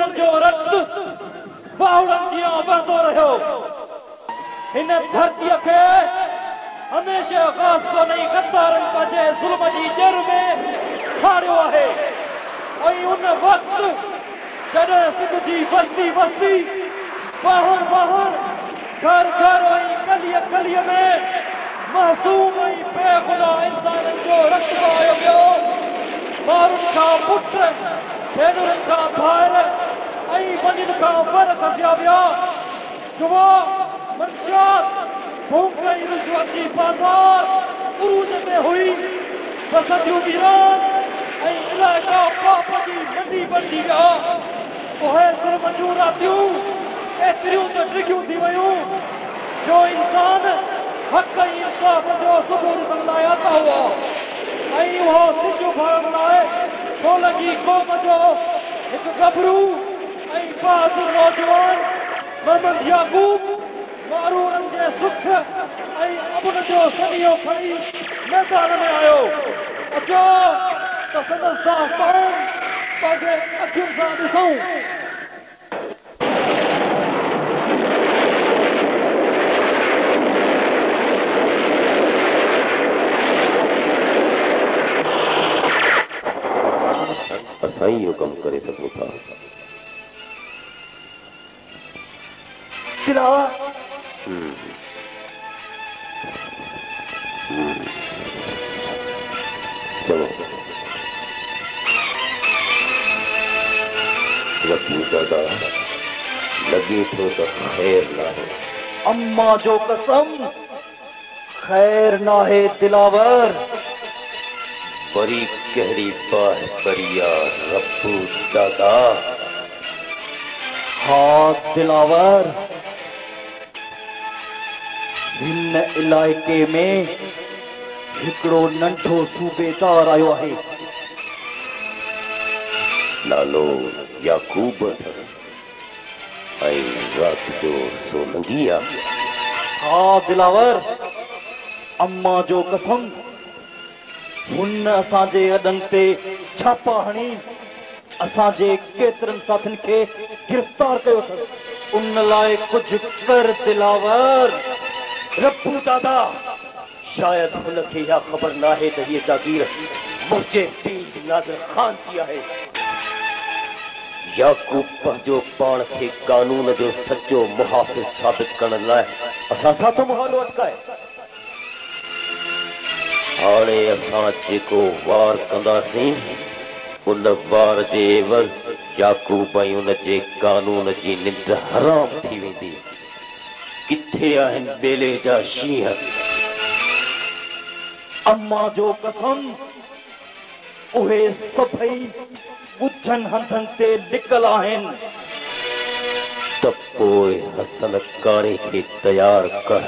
वीरन जो रक्त बाहुड़न जिया बहतो रहो। इन धरती के हमेशा खास को नहीं गद्दारन पंहिंजे ज़ुल्म जी जड़ में खाड़ियो आहे। ऐं उन वक़्त जॾहिं सिंध जी बस्ती बस्ती बाहर बाहर घर घर ऐं गलीअ गलीअ में मासूम ऐं बेख़ुदा इंसाननि जो रक्त बहायो वियो। मारुनि खां पुट भेनरुनि खां भाइर ऐं वञनि खां वर खसिया विया। जुवा मंशियात भूख ऐं रिश्वत जी बाज़ार उरूज में हुई। बसंतियूं वीरान ऐं इलाइक़ा पाप जी मंडी बणिजी विया। उहे ज़ुल्म जूं रातियूं एतिरियूं त डिघियूं थी वयूं जो इंसान हक़ ऐं इंसाफ़ जो सबूर करण लाइ आता हुआ। ऐं उहो सिजु भरण लाइ सोलंगी क़ौम जो हिकु गभरू ऐं बहादुर नौजवान मोहम्मद याकूब मारूरनि जे सुख ऐं अमन जो सनियो खणी मैदान में आयो। अचो त संदसि साफ़ क़ौम पंहिंजे अखियुनि सां ॾिसूं। असां इहो कमु करे सघूं था। दादा लॻे थो त ख़ैर नाहे। अम्मा जो कसम ख़ैर नाहे दिलावर। वरी कहिड़ी बाहि परिया रब्बू दादा। हाँ दिलावर, हिन इलाइक़े में हिकिड़ो नंढो सूबेदार आयो आहे। नालो याकूब अथसि ऐं राति जो सोलंगी आहे। हाँ दिलावर, अम्मा जो कसम हुन असांजे अॾनि ते छापा हणी असांजे केतिरनि साथियुनि खे गिरफ़्तार कयो अथसि। उन लाइ कुझु कर दिलावर। रब्बू दादा, शायदि हुनखे इहा ख़बर नाहे त हीअ जागीर मुंहिंजे पीर नाज़िर ख़ान जी आहे। याकूब पंहिंजो पाण खे कानून जो सचो मुहाफ़िज़ साबित करण लाइ असां सां थो मुहालो अटकाए। हाणे असां जेको वार कंदासीं उन वार जे एवज़ याकूब ऐं उन जे कानून जी निंड हराम थी वेंदी। किथे आहिनि ॿेले जा शींहं? अम्मा जो कसम उहे सभई ॻुझनि हंधनि ते लिकल आहिनि। त पोइ हसन कारे खे तयारु कर।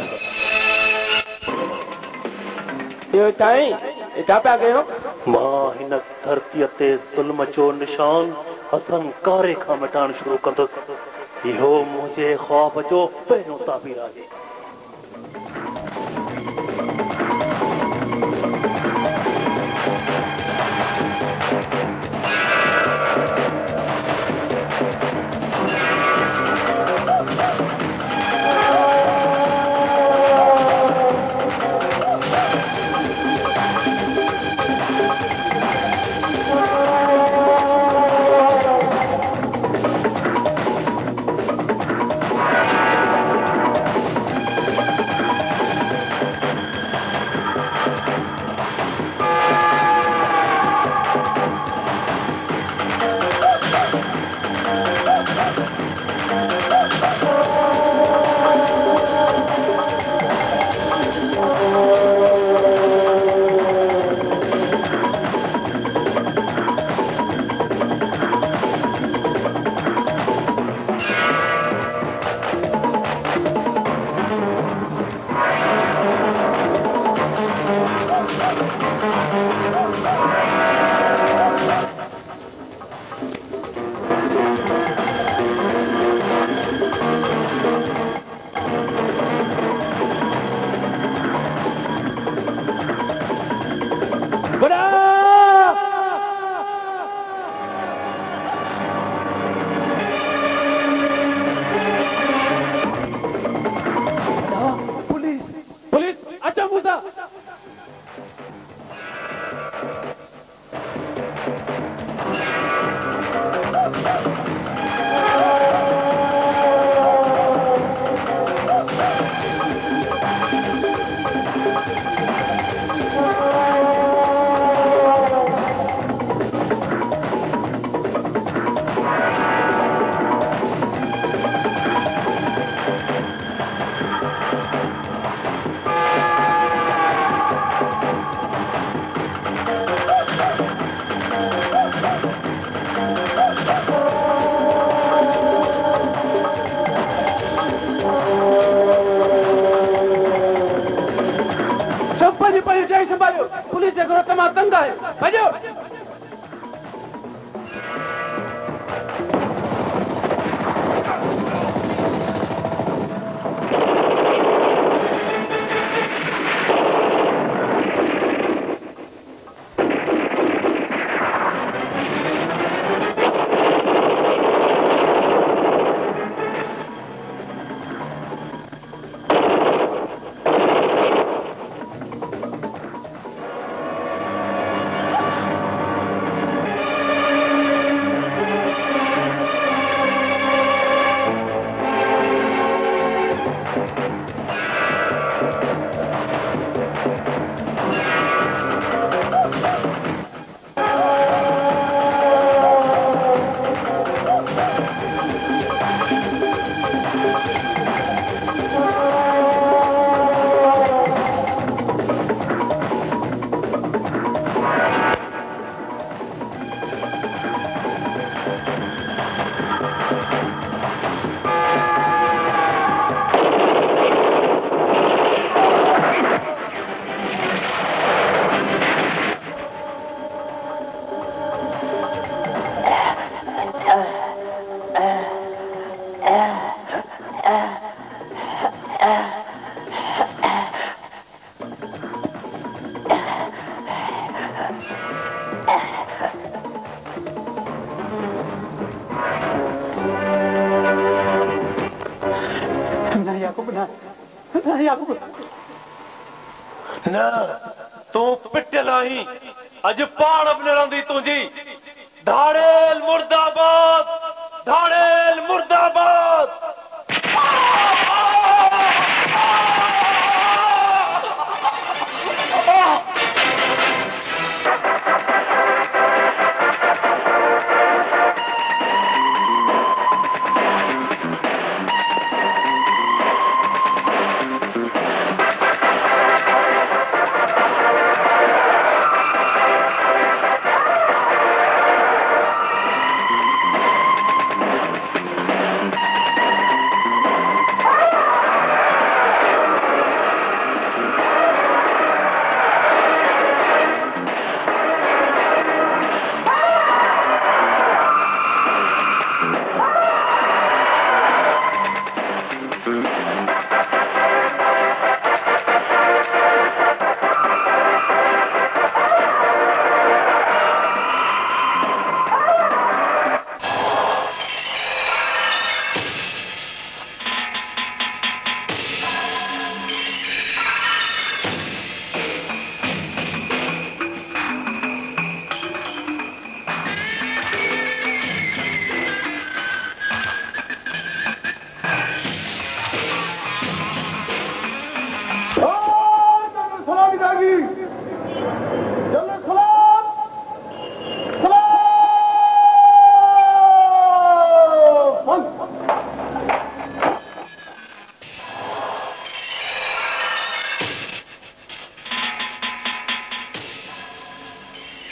मां हिन धरतीअ ते ज़ुल्म जो निशान हसन कारे खां मिटाइण शुरू कंदुसि। इहो मुंहिंजे ख्वाब जो पहिरियों ताबीर आहे। आगू ना तू पिटला ही अज पहाड़ अपने रंदी तुझी धाड़ेल मुर्दाबाद धाड़ेल मुर्दाबाद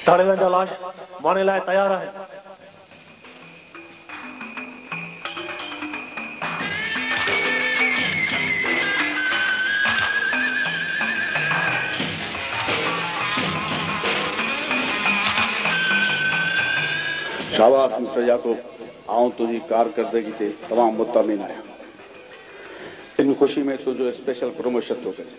धाड़ेला लाश माने लाए तैयार है। शाबाश मिस्टर याकूब आऊं तुझी कारकर्दगी से तमाम मुतमिन आया। इन खुशी में तुझो स्पेशल प्रमोशन तो करे।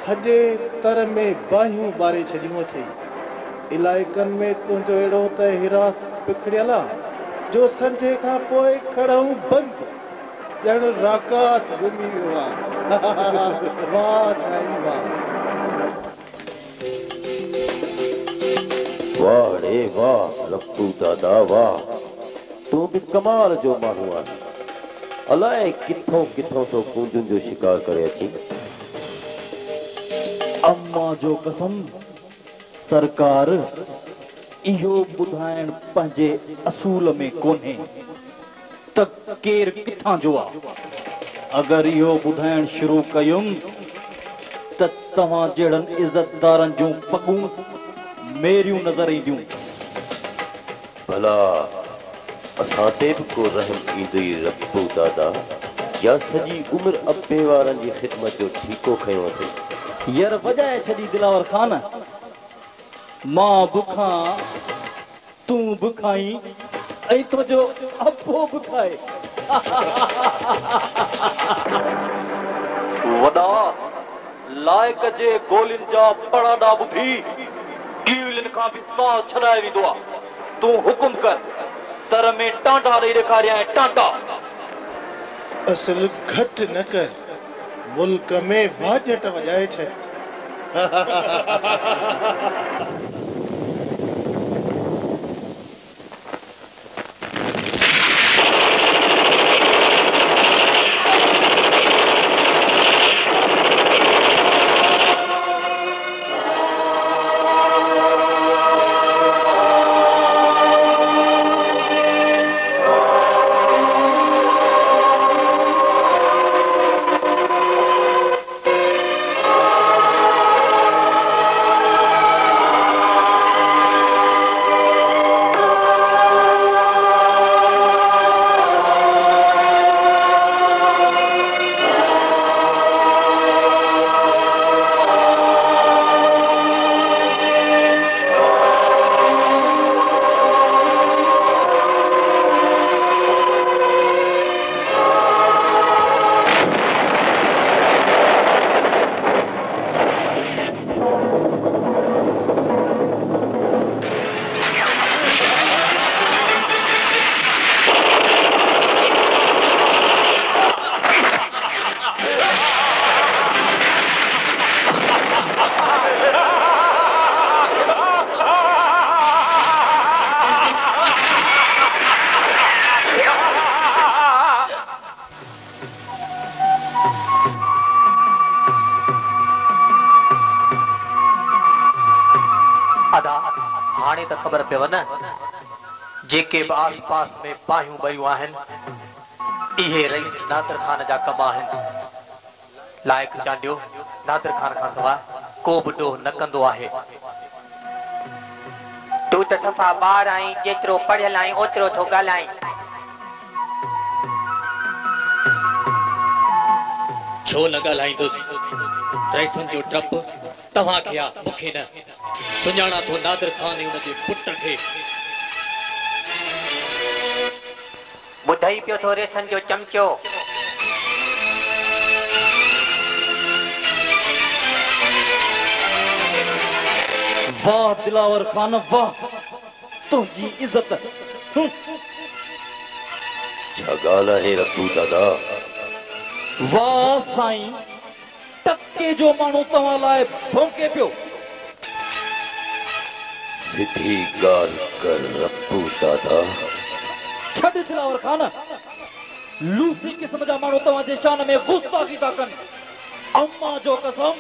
सॼे तर में बाहियूं ॿारे छॾियूं अथई। इलाइक़नि में तुंहिंजो अहिड़ो त हिरास पिखड़ियल आहे जो संझे खां पोइ खड़ऊं बंदि ॼण राकास घुमी वियो आहे। वाह साईं वाह। वाह रे वाह रब्बू दादा वाह, तू भी कमाल जो माण्हू आहे। अलाए किथों किथों तो कूंजुनि जो शिकार करे अची। अम्मा जो कसम सरकार इहो ॿुधाइण पंहिंजे असूल में कोन्हे त केर किथां जो आहे। अगरि इहो ॿुधाइण शुरू कयुमि त तव्हां जहिड़नि इज़तदारनि जूं पगूं मेरियूं नज़र ईंदियूं। भला असां ते बि को रहम ईंदुई रब्बू दादा, या सॼी उमिरि अब्बे वारनि जी ख़िदमत जो ठीको खयो अथई। यार वॼाए छॾी दिलावर ख़ान, मां बुखां तूं बुखाई ऐं तुंहिंजो अब्बो बुखाए। वॾा लाइक जे गोलियुनि जा पड़ाडा ॿुधी कीविलनि खां बि साह छॾाए वेंदो आहे। तूं हुकुम कर, तर में टांटा ॾेई ॾेखारियां टांटा। असल घटि न कर, मुल्क में वाजट वॼाए छॾ। हाणे त ख़बर पयव न, जेके बि आस पास में बाहियूं ॿरियूं आहिनि इहे रईस नादिर खान जा कम आहिनि। लाइक चांडियो नादिर खान खां सवाइ को बि ॾोह न कंदो आहे। तूं त सफ़ा ॿार आहीं, जेतिरो पढ़ियल आहीं ओतिरो थो ॻाल्हाईं। छो न ॻाल्हाईंदुसि? रईसनि जो डपु तव्हांखे आहे, मूंखे न। सुञाणा थो नादिर खान ऐं हुनजे पुट खे। ॿुधई पियो थो रेसनि जो चमचो। वाह दिलावर खान वाह, तुंहिंजी इज़त। छा ॻाल्हि आहे रब्बू दादा? वाह साईं, टके जो माण्हू तव्हां लाइ भौंके पियो। सिधी ॻाल्हि कर रब्बू दादा। छॾ दिलावर खान, लूसी क़िस्म जा माण्हू तव्हांजे शान में गुस्ताखी था कनि। अम्मा जो कसम,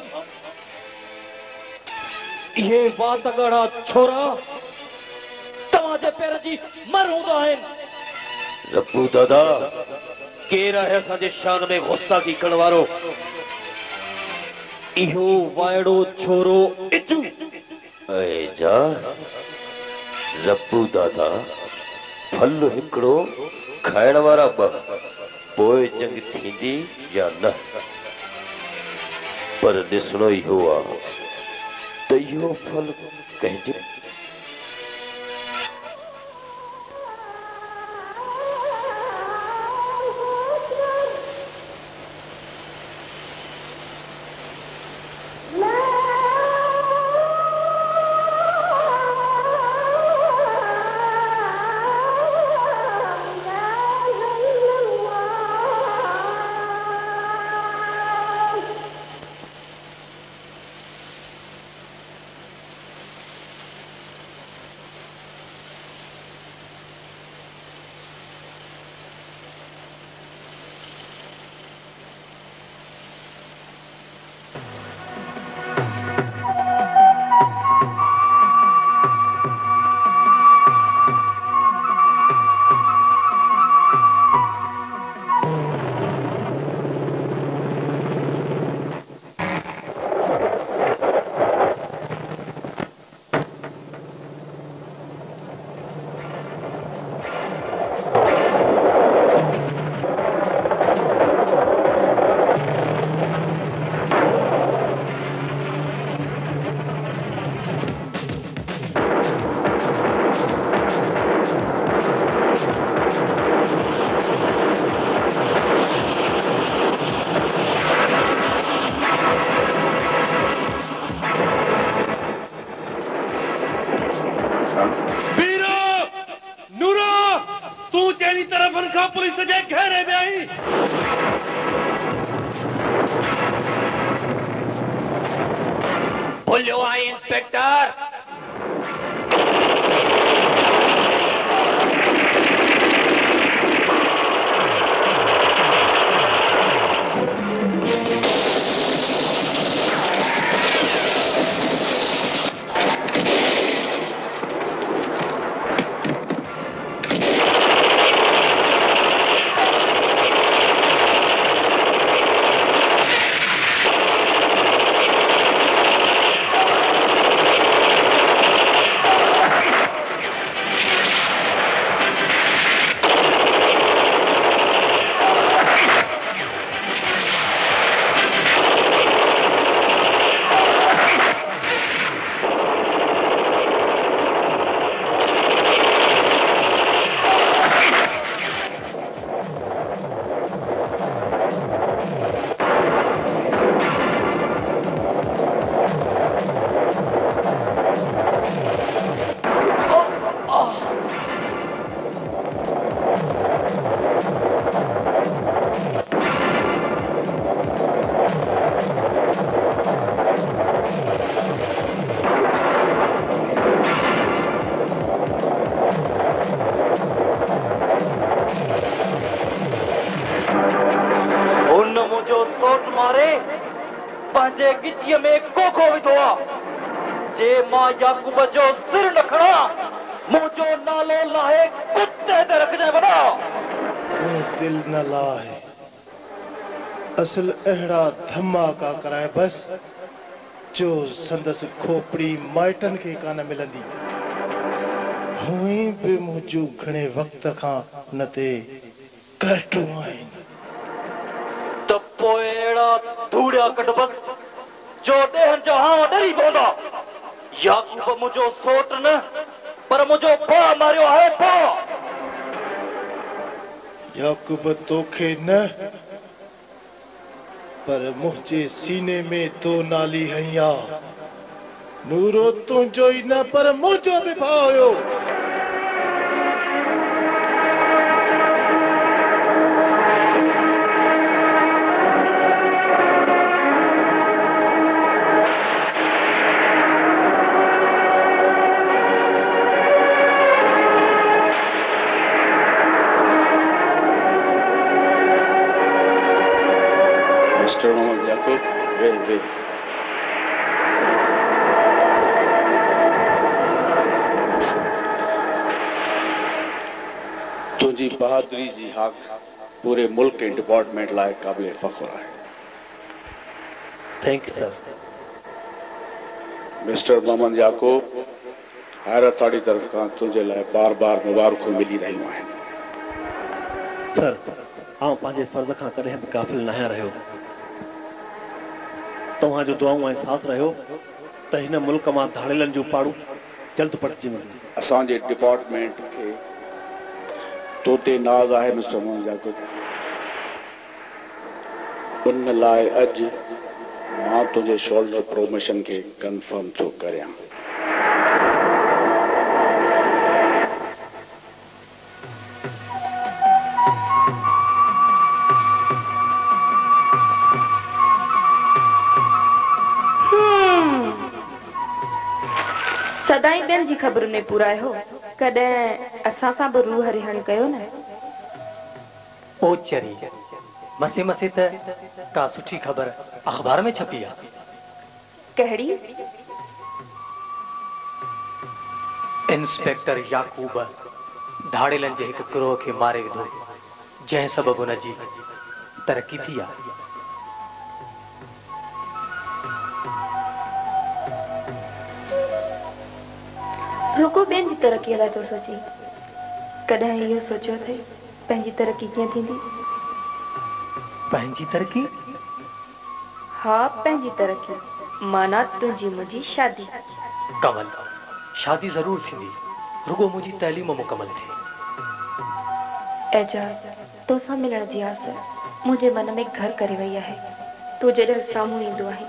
इहे वातगड़ा छोरा तव्हांजे पेर जी मर हूंदा आहिनि। रब्बू दादा, केरु आहे असांजे शान में गुस्ताखी करण वारो? इहो वाइड़ो छोरो इजू। रब्बू दादा, फल हिकिड़ो, खाइण वारा ॿ, पोइ जंग थींदी या न। पर ॾिसणो इहो आहे त इहो फल कंहिंजे La भुलियो आहे इंस्पेक्टर। पंहिंजे गिचीअ में कोखो विधो आहे। जे मां याकूब जो सिर न खणा मुंहिंजो नालो लाहे कुत्ते ते रखिजे वॾा। दिल न लाहे, असल अहिड़ा धमाका कराए बस जो संदसि खोपड़ी माइटनि खे कान मिलंदी। हुई बि मुंहिंजूं घणे वक़्त खां हुन ते करटूं आहिनि। त पोइ अहिड़ा धूड़िया कढ बस जो ॾेहनि जा हां डरी पवंदा। याकूब मुंहिंजो सोट न पर मुंहिंजो भाउ मारियो आहे भाउ। याकूब तोखे न पर मुंहिंजे सीने में तो नाली हई आहे। नूरो तुंहिंजो ई न पर मुंहिंजो बि भाउ हुयो। तुझी बहादुरी जी हाक पूरे मुल्क के डिपार्टमेंट लाए काबिल फख्र है। Thank you sir. Mister Mohammad Yaqub, हैरत वाली तरफ खां तुझे लाए बार बार मुबारकूं मिली रहियूं आहिनि। सर, आउं पंहिंजे फर्ज़ खां कॾहिं बि गाफ़िल न आहियां रहियो। तव्हांजो दुआऊं ऐं साथ रहियो त हिन मुल्क मां धाड़ेलनि जूं पाड़ू जल्द पटिजी वञनि। असांजे डिपार्टमेंट खे तो ते नाज़ आहे मिस्टर मोहम्मद याकूब। उन लाइ अॼु मां तुंहिंजे शोल्डर प्रमोशन खे कंफर्म थो करियां। सदाई ॿियनि जी ख़बर में पूरा आहियो, कॾहिं असां सां बि रूह रिहाणी कयो न। ओ चरी मसे मसे त का सुठी ख़बर अख़बार में छपी आहे। कहिड़ी? इंस्पेक्टर याकूब धाड़ेलनि जे हिकु गिरोह खे मारे विधो, जंहिं सबबु हुन जी तरक़ी थी आहे। रुको ॿियनि जी तरक़ीअ लाइ थो सोची, कॾहिं इहो सोचियो अथई पंहिंजी तरक़ी कीअं थींदी? पंहिंजी तरक़ी? हा, पंहिंजी तरक़ी माना तुंहिंजी मुंहिंजी शादी। कमल, शादी ज़रूर थींदी, रुगो मुंहिंजी तैलीम मुकमल थिए। एजाज़, तोसां मिलण जी आस मुंहिंजे मन में घर करे वई आहे। तूं जॾहिं साम्हूं ईंदो आहे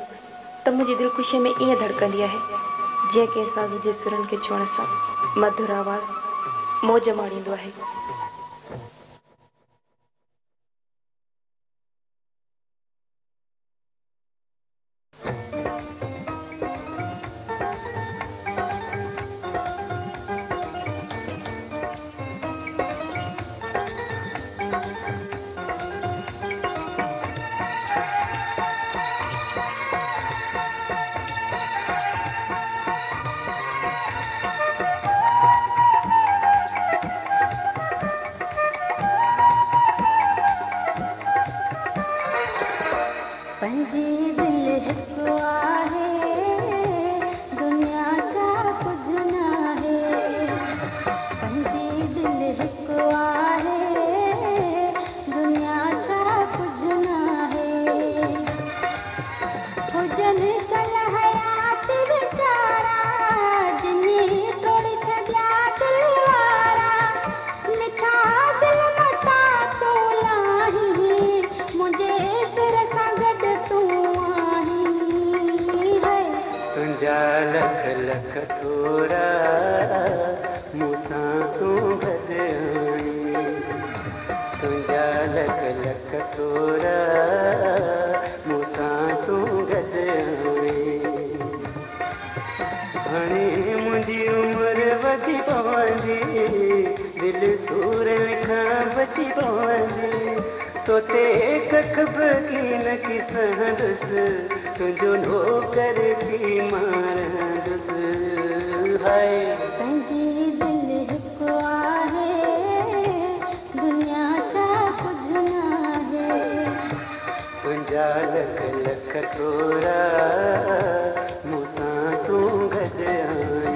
त मुंहिंजी दिलि ख़ुशीअ में ईअं धड़कंदी आहे जीअं कंहिं साज़ जे सुरनि खे छुअण सां मधुर आवाज़ मौज माणींदो आहे। पंहिंजी दिलि हिकु आहे दुनिया जा कुझु न आहे पंहिंजी दिलि हिकु आहे दुनिया जा कुझु न आहे हुजनि सलहयात वीचारा जिनी तोड़ छॾिया दिल वारा मिठा दिल मता तो लाही मुंहिंजे सिर सां गॾु तूं आहीं है तुंहिंजा लख लख थोरा मूंसां तूं गॾु आहीं तुंहिंजा लख लख थोरा मूंसां तूं गॾु आहीं हाणे मुंहिंजी उमिरि वधी पवंदी दिलि सूरनि खां बची पवंदी तोते कख बि न किसंदुसि तुंहिंजो नौकर थी मारंदुसि हाय पंहिंजी दिलि हिकु आहे दुनिया जा कुझु न आहे तुंहिंजा लख लख थोरा मूंसां तूं गॾु आहीं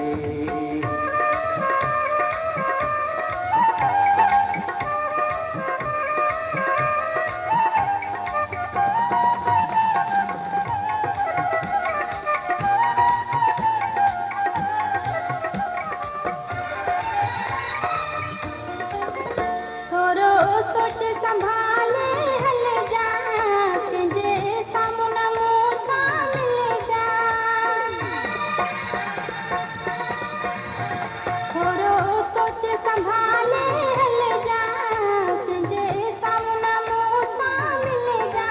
थोरो सोच संभाले हल जा तुंहिंजे साम्हूं न मूंसां मिल जा थोरो सोच संभाले हल जा तुंहिंजे साम्हूं न मूंसां मिल जा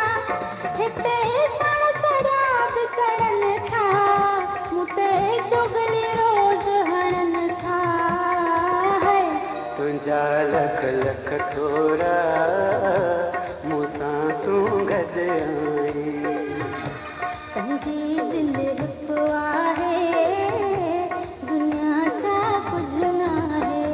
हिते सण सड़ा बिसरनि था मूं ते चुगली रोज़ हणनि था है तुंहिंजा लख लख थोरा मूंसां तूं गॾु आहीं पंहिंजी दिलि हिकु आहे दुनिया जा कुझु न आहे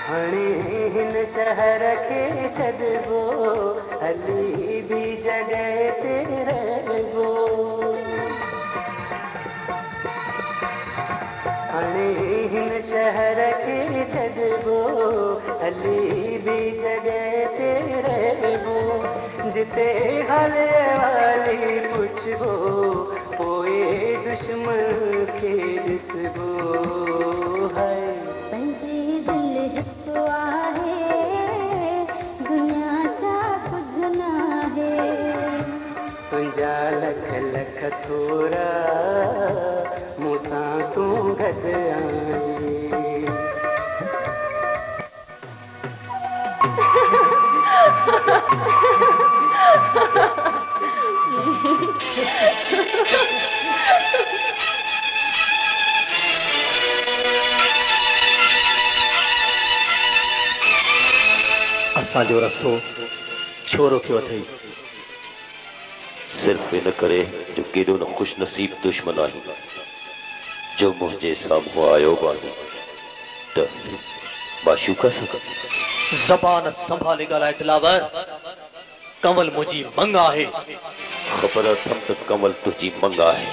हाणे हिन शहर खे छॾिबो हली ॿी जॻह ते रहबो हाणे हिन शहर खे छॾिबो हली ॿी जॻह ते रहबो जिते हाल वाली पुछबो पोइ दुश्मन खे ॾिसबो है पंहिंजी दिलि हिकु आहे दुनिया जा कुझु न आहे तुंहिंजा लख लख थोरा मूंसां तूं गॾु आहीं असांजो रस्तो छो रोकियो अथई सिर्फ इन करे जो केॾो न खुश नसीब दुश्मन आहीं जो मुंहिंजे साम्हूं आयो बानी त माशूका सां ज़बान संभाले ॻाल्हाए दिलावर कंवल मुंहिंजी मंग आहे ख़बर अथमि त कंवल तुंहिंजी मंग आहे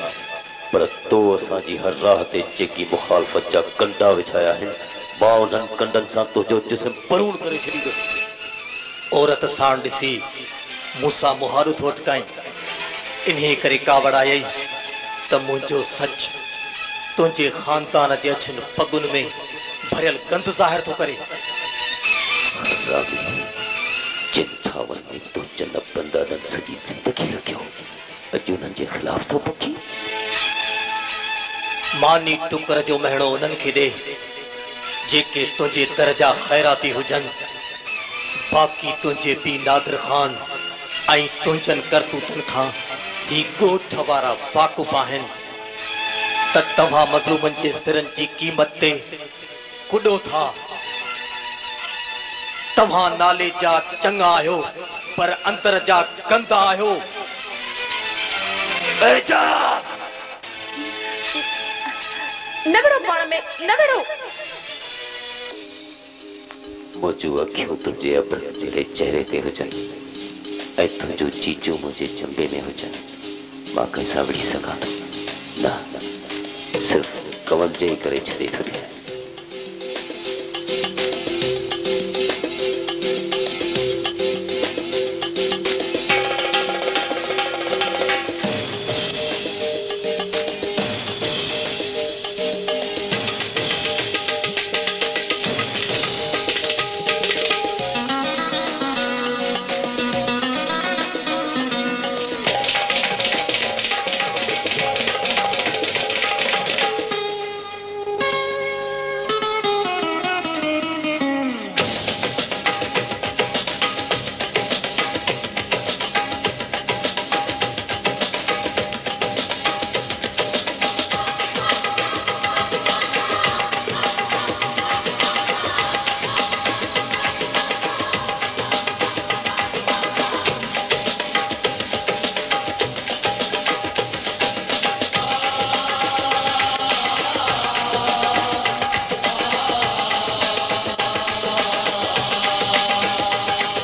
पर तो असांजी हर राह ते जेकी मुखालफ़त जा कंडा विछाया आहिनि मां उन्हनि कंडनि सां तुंहिंजो जिस्म परून करे छॾींदुसि औरत साण ॾिसी मूंसां मुहारो थो अटकाई इन्हे करे कावड़ आई त मुंहिंजो सच तुंहिंजे ख़ानदान जे अछियुनि पगुनि में भरियल गंद ज़ाहिर थो करे जिन थावनि में तो जन बंदरनि सॼी ज़िंदगी लॻियो अॼु उन्हनि जे ख़िलाफ़ थो पखी मानी टुकर जो महीनो उन्हनि खे ॾे जेके तुंहिंजे दर जा ख़ैराती हुजनि बाक़ी तुंहिंजे पीउ नादिर ख़ान ऐं तुंहिंजनि करतूतनि खां ही गोठ वारा वाक़ुफ़ आहिनि त तव्हां मज़लूमनि जे सिरनि जी क़ीमत ते कुॾो था। तव्हां नाले जा चङा आहियो पर अंदर जा गंदा आहियो। न विड़ो पाण में, न विड़ो। मुझू अखियूं तुझे अबर जहिड़े चेहरे ते हुजनि ऐं तुंहिंजो चीचो मुंहिंजे चंबे में हुजनि, मां कंहिंसां विड़ी सघां थो? न, सिर्फ़ कवल जे करे छॾे थो ॾियां।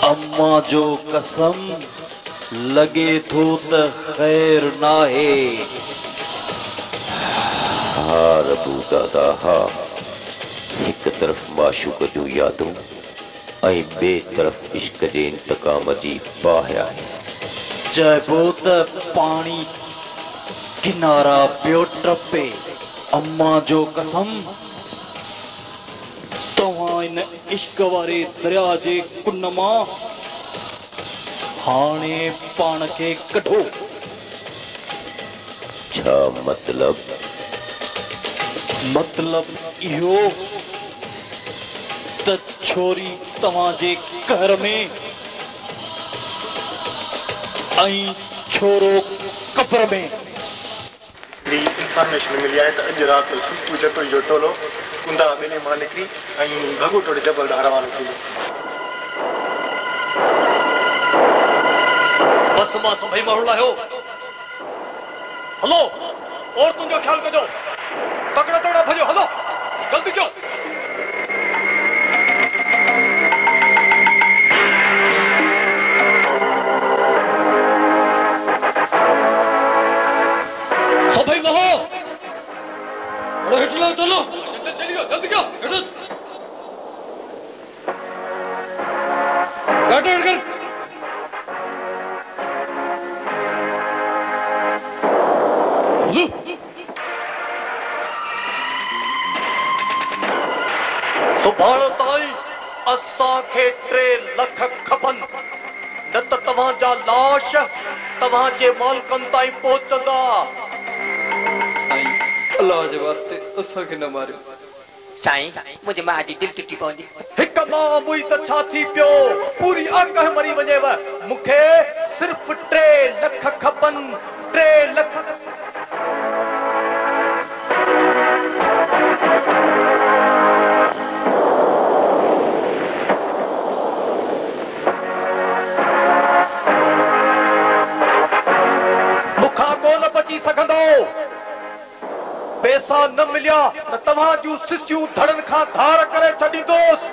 अम्मा जो कसम लगे थो त खैर नाहे। हाँ रबू दादा हाँ, एक तरफ माशूक जूं यादूं ऐं ॿिए तरफ इश्क जे इंतकाम जी बाहि आहे। चइबो त पाणी किनारा पियो टपे। अम्मा जो कसम तव्हां इन इश्क वारे दरिया जे कुन मां हाणे पाण खे कढो। छा मतलब? मतलब इहो त छोरी तव्हां जे घर में ऐं छोरो कब्र में। इंफॉर्मेशन मिली आहे त अॼु राति सुतू जतो जो टोलो कुंदा ॿिन्ही मां निकिरी ऐं भॻो टोड़े जबल ॾांहुं रवानो थी वियो। बस मां सभई माण्हू लाहियो। हलो औरतुनि जो ख्याल कजो, तगड़ा तगड़ा भॼो, हलो जल्दी कयो। सभई वहो हेठ लो, चलो चलियो, जल्दी कयो। कर सुभाणे ताईं असांखे 3 लख खपनि, न त तव्हांजा लाश तव्हांजे मालिकनि ताईं पहुचंदा। अल्लाह जे वास्ते असांखे न मारियो। साईं मुंहिंजे मां जी दिलि टुटी पवंदी। हिकु नाम हुई त छा थी पियो, पूरी अकह मरी वञेव। मूंखे सिर्फ़ 3 लख खपनि, 3 लख। पैसा न मिलिया त तव्हां जूं सिसियूं धड़नि खां धार करे छॾींदोसि।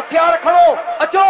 हथियार खड़ो अचो।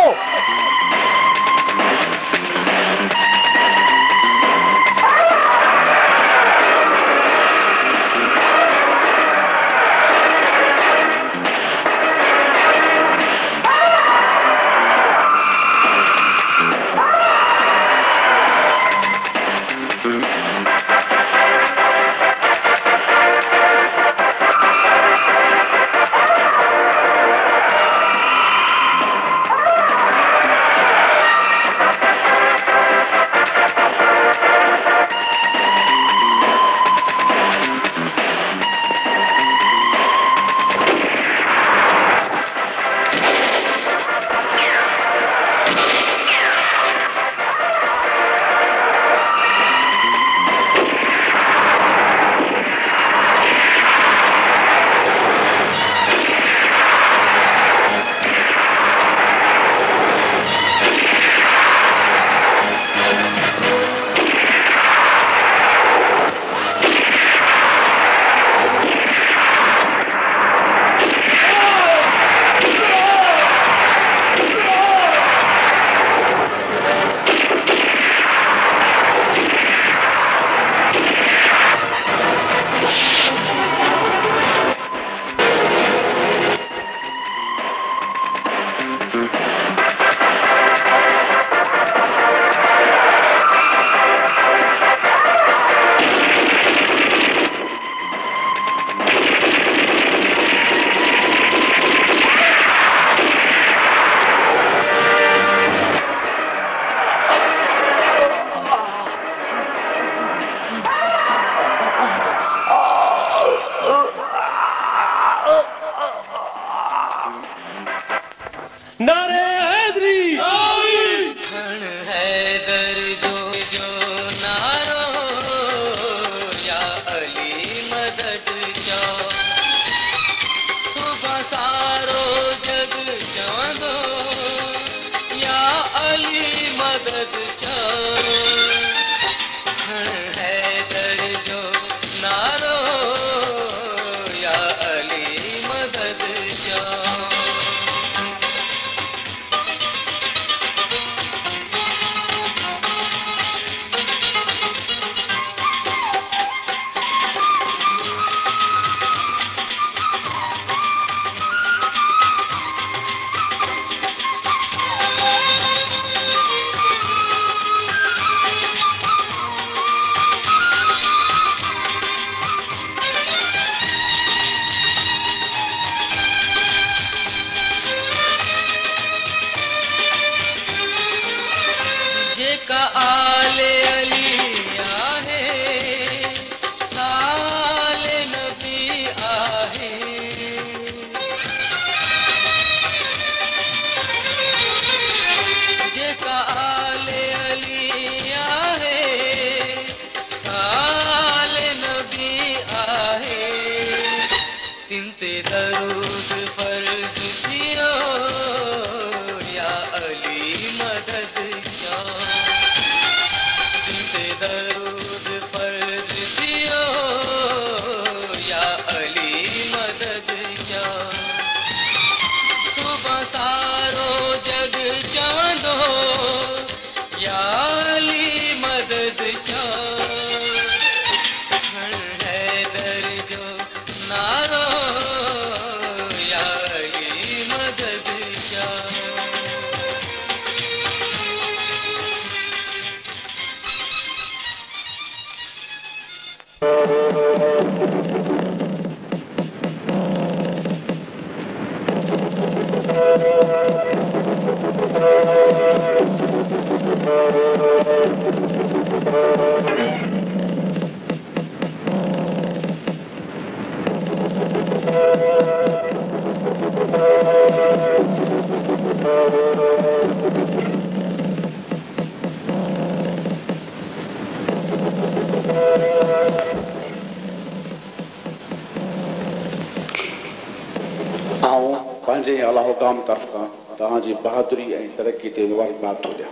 आला हुकाम तरफ़ खां तव्हांजी बहादुरी ऐं तरक़ी ते मुबारकबाद थो ॾियां।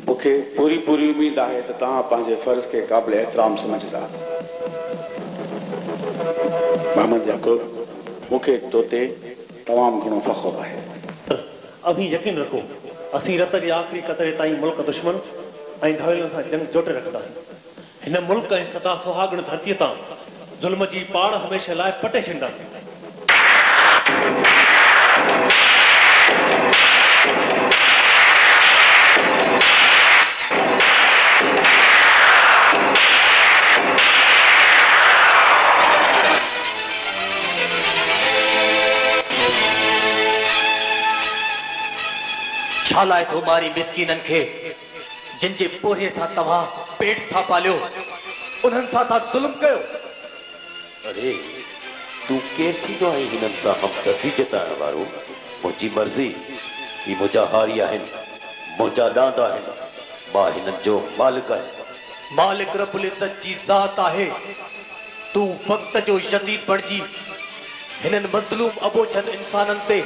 मूंखे पूरी पूरी उम्मीद आहे त तव्हां पंहिंजे फ़र्ज़ खे क़ाबिल एतिराम समझंदा। मोहम्मद याकूब, मूंखे तो ते तमामु घणो फ़ख़्रु आहे। अभी यकीन रखो असी रत के आखिरी कतरे ताईं मुल्क दुश्मन ऐं धवेलन सां जंग जोटे रखंदासीं। हिन मुल्क ऐं सदा सुहागण धरतीअ तां ज़ुल्म जी पाड़ हमेशह लाइ पटे छॾींदासीं। छालाए तो मारी मिस्कीनन खे जिन जे पोहे सां तव्हां पेट था पालियो उन्हनि सां था ज़ुल्म कयो। अरे तू केर थींदो आहीं हिननि सां हमदर्दी जताइण वारो? मुंहिंजी मर्ज़ी ही मुंहिंजा हारी आहिनि, मुंहिंजा ॾांद आहिनि, मां हिननि जो मालिक आहियां। मालिक रब्बुल इज़्ज़त जी ज़ात आहे। तू वक्त जो यज़ीद बणिजी हिननि मज़लूम अबोझन इंसाननि ते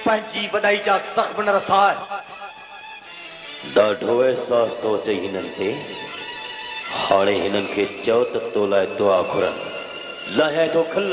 पंहिंजी वॾाई जा ज़ख्म न रसाए। ॾाढो एहसास थो अचे हिननि ते। हाणे हिननि खे चओ त तो लाइ दुआ घुरनि, लाहे थो खिल।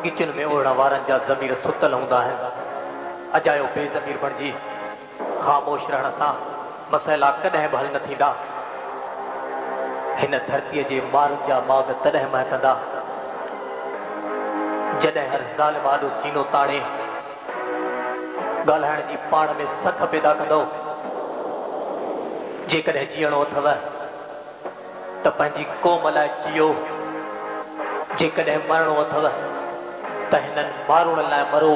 किचन में ओढ़ण वारनि जा ज़मीर सुतल हूंदा आहिनि। अजायो बेज़मीर बणिजी ख़ामोश रहण सां मसइला कॾहिं बि हल न थींदा। हिन धरतीअ जे माण्हुनि जा माग तॾहिं महकंदा जॾहिं हर ज़ालिम आॾो सीनो ताणे ॻाल्हाइण जी पाण में सख पैदा कंदो। जेकॾहिं जीअणो अथव त पंहिंजी क़ौम लाइ जियो, जेकॾहिं मरणो अथव त हिननि माण्हुनि लाइ मरो।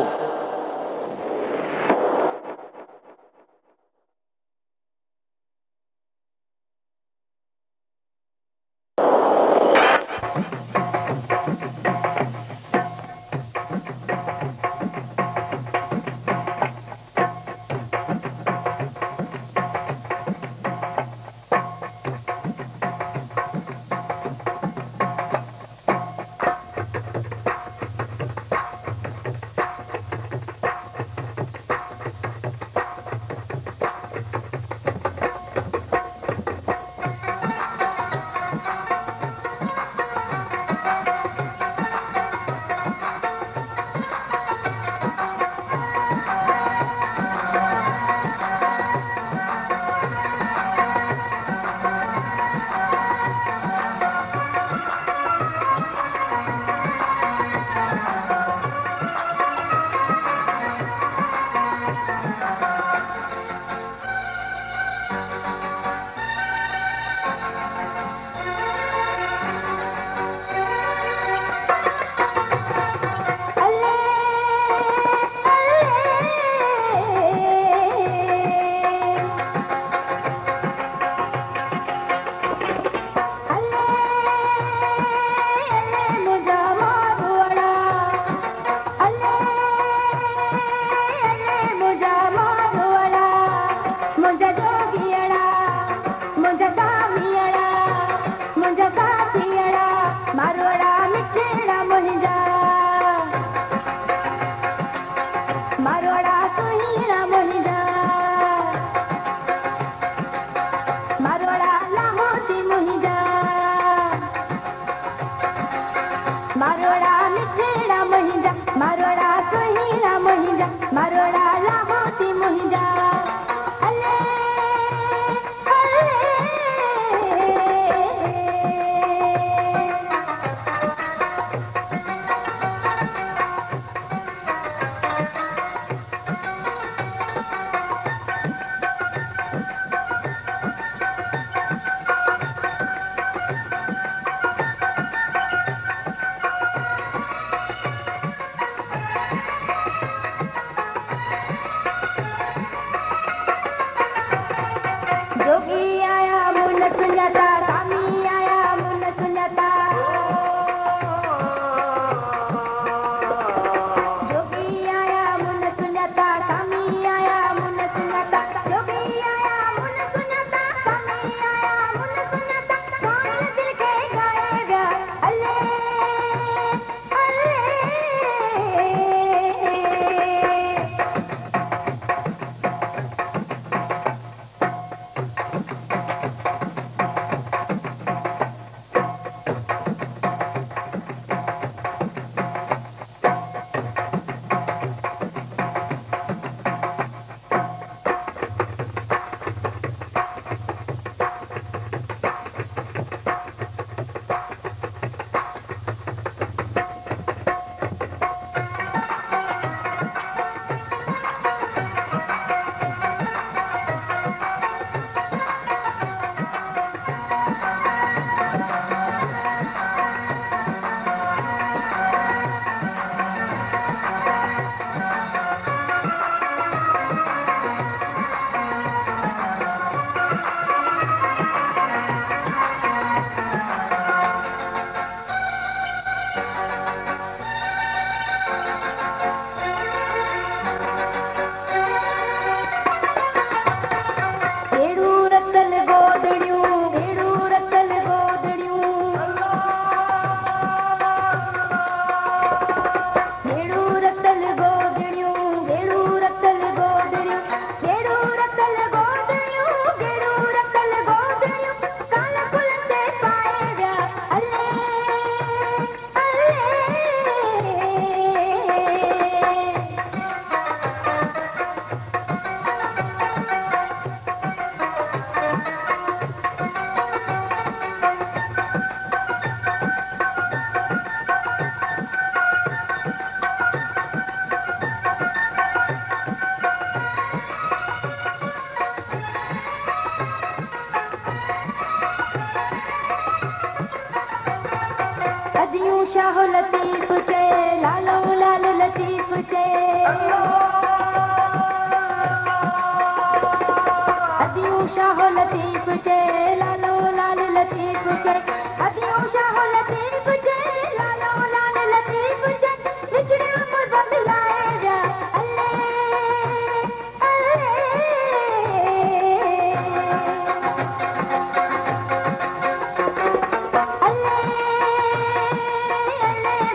हदियूं शाह लतीफ जे लालो लाल लतीफ जे हदियूं शाह लतीफ जे लालो लाल लतीफ जे विछड़े मुर्द मिलाए जा अल्ले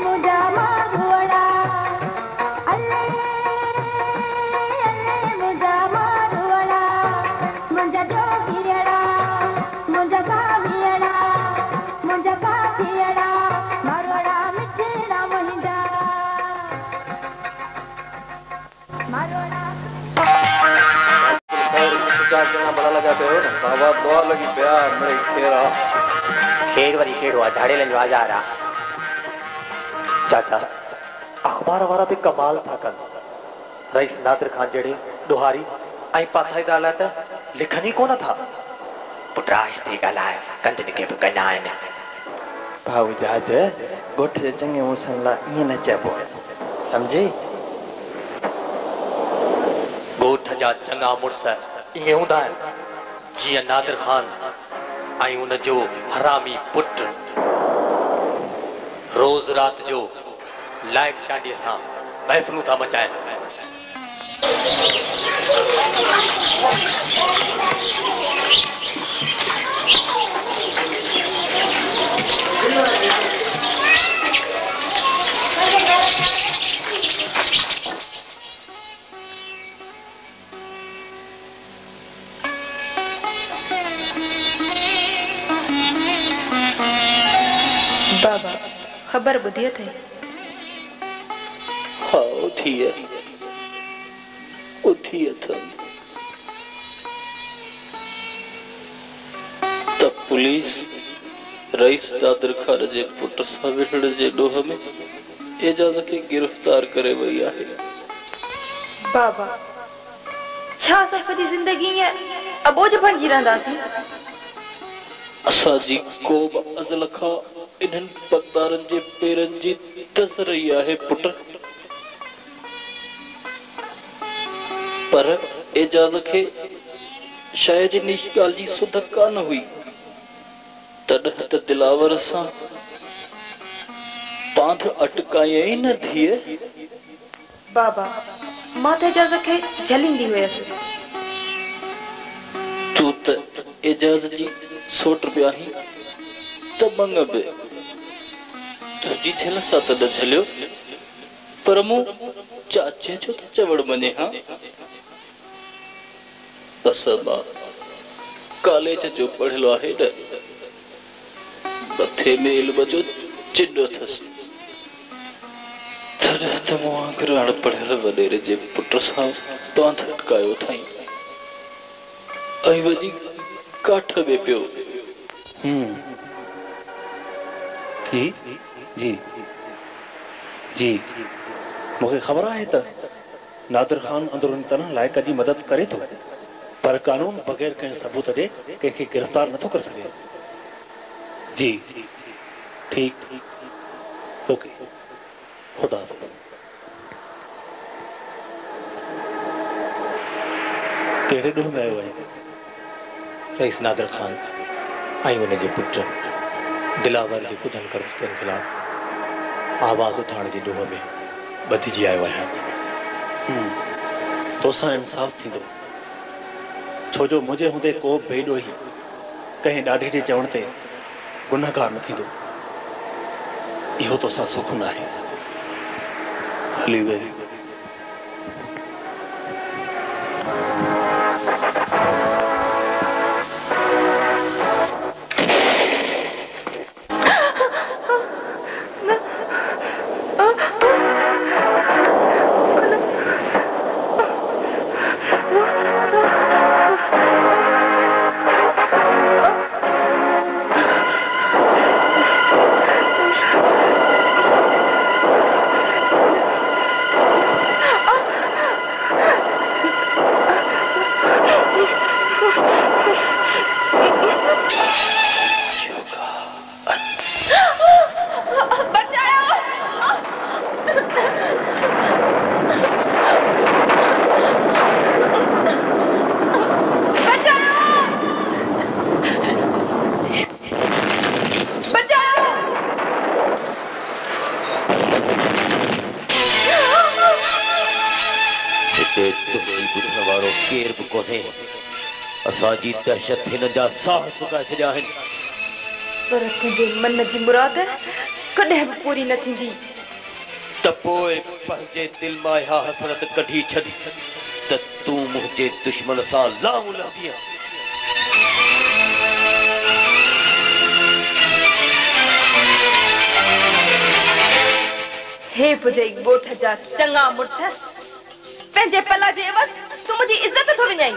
मुझा मारुड़ा अल्ले मुझा मारुड़ा मुझा जोगियड़ा मुझा कावियड़ा मुझा काथियड़ा मारुड़ा मिठड़ा मुहिंदा मारुड़ा बड़ा लगाते हो ना बाबा दुआ लगी प्यार मेरे खेरा खेर वरी केड़ो आ धाड़े लंजो आ जा रहा चाचा अखबार वारा भी कमाल था कल रईस नादिर खान जेड़े दुहारी आई पाथाईदा हालात लिखनी कोन था पुटराश थी गलाए कंद निकले पे कना आने भाऊ जहाज गोठ जे चंगे मुसन ला ये न चबो समझे गोठ जा चंगा मुर्स ये हुंदा जी नादिर खान आई उन जो हरामी पुट रोज रात जो लाइक चांडी सां महफिलूं था मचाए बाबा खबर बुधी थे हाँ उथी है तब पुलिस रईस नादिर खान जे पुट सां विढ़ण जे ॾोह में एजाज खे गिरफ्तार करे वई आहे। बाबा छा सफ़दी जिंदगी अबोझ बणिजी रहंदासीं असांजी क़ौम अज़ल खां इन्हनि पगदारनि जे पेरनि जी दस रही आहे पुट पर एजाज खे शायद इन ॻाल्हि जी सुध कान हुई तॾहिं त दिलावर सां पांध अटकायई न धीअ। बाबा मां त एजाज खे झलींदी हुयसि तूं त एजाज जी सोट पिया आहीं त मंग बि तुंहिंजी थियल सां त न झलियो पर मूं चाचे जो त चवण मञे हा असां मां कॉलेज जो पढ़ियलु आहे न मथे में इल्म जो चिॾो अथसि तॾहिं त मूं आख़िर पढ़ियल वॾेरे जे पुट सां पांध अटकायो अथई ऐं वञी काठ में पियो। जी जी जी मूंखे ख़बर आहे त नादिर खान अंदरूनी तरह लाइक़ जी मदद करे थो पर कानून बग़ैर कंहिं सबूत जे कंहिंखे गिरफ़्तार नथो करे सघे। जी ठीक ओके खुदा कहिड़े ॾोह में आयो आहे? रईस नादिर खान ऐं उन जे पुट दिलावर जे ख़ुदनि कर्तनि ख़िलाफ़ आवाज़ उठाइण जी ॾोह में ॿधिजी आयो आहियां। तोसां इंसाफ़ थींदो छो जो मुंहिंजे हूंदे को बि बेॾोही कंहिं ॾाढी जे चवण ते गुनहगार न थींदो। इहो तोसां सुखु न आहे। हली वई जे तुझी ॿुधण वारो केर बि कोन्हे। असांजी दहशत हिन जा साह सुकाए छॾिया आहिनि। पर तुंहिंजे मन जी मुराद कॾहिं बि पूरी न थींदी। त पोइ पंहिंजे दिल मां इहा हसरत कढी छॾ त तूं मुंहिंजे दुश्मन सां लामुलाहीअ। हे पुजई ॻोठ जा चङा मुठ पंहिंजे पला जे एवज़ तूं मुंहिंजी इज़त थो विञाई।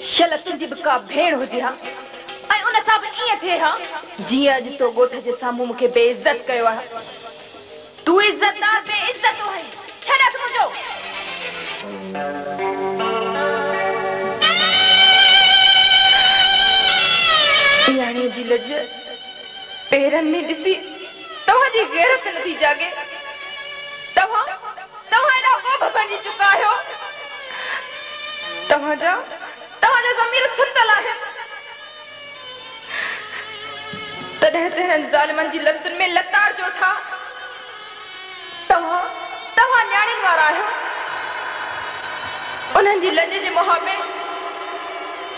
शल तुंहिंजी बि का भेण हुजे हा ऐं उन सां बि ईअं थिए हा जीअं अॼु तो ॻोठ जे साम्हूं मूंखे बेइज़त कयो आहे। तूं इज़तदार बेइज़त आहीं। छॾस मुंहिंजो। यानी जी लज पेरनि में ॾिसी तव्हांजी गैरत नथी जागे। तव्हां एॾा ख़ौफ़ बणिजी चुका आहियो। तव्हांजा ज़मीर सुतल आहे। तॾहिं तहनि ज़ालिमनि जी लफ़्ज़नि में लताड़जो था। तव्हां न्याणियुनि वारा आहियो। उन्हनि जी लज जे मुंहं में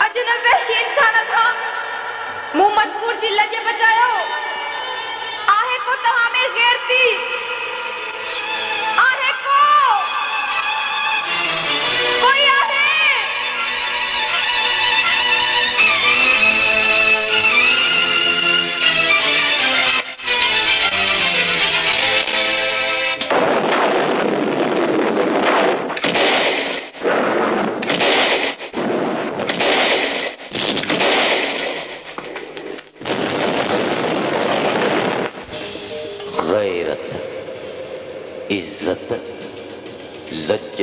अॼु न वहशी इंसान सां मूं मजबूर जी लज बचायो। आहे को तव्हां में गैरती? आहे कोई आहे? गैरत, इज्जत, लज्ज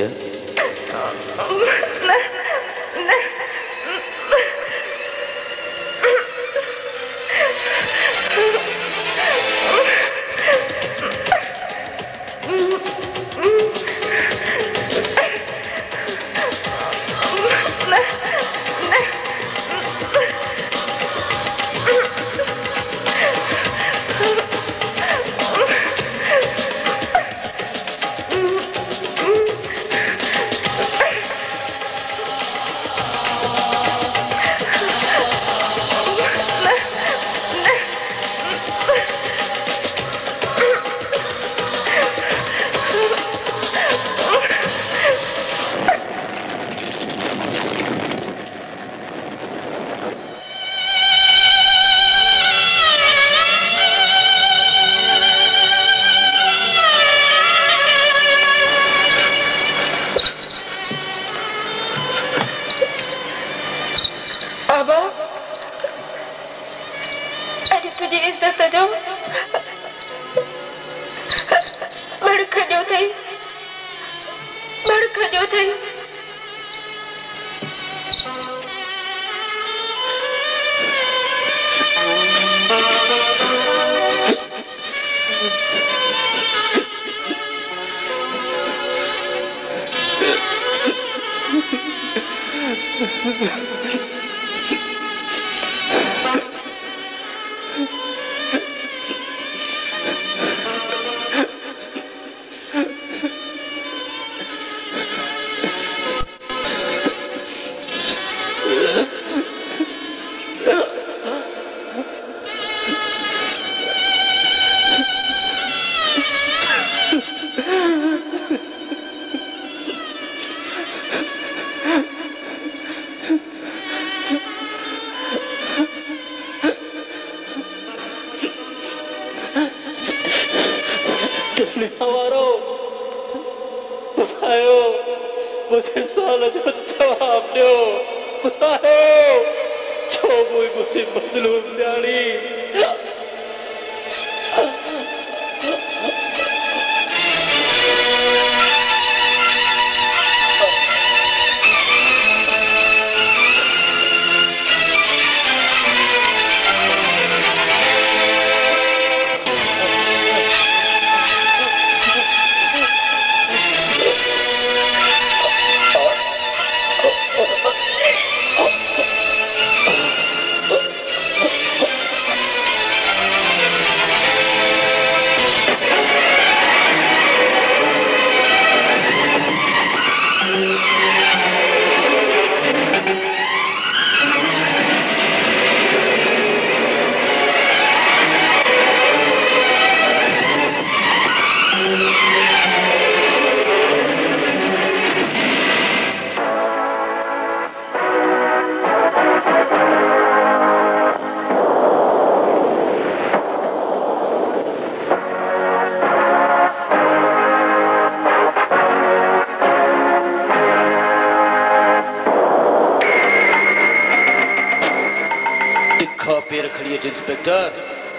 ॿाहिरि खड़ी अच इंस्पेक्टर,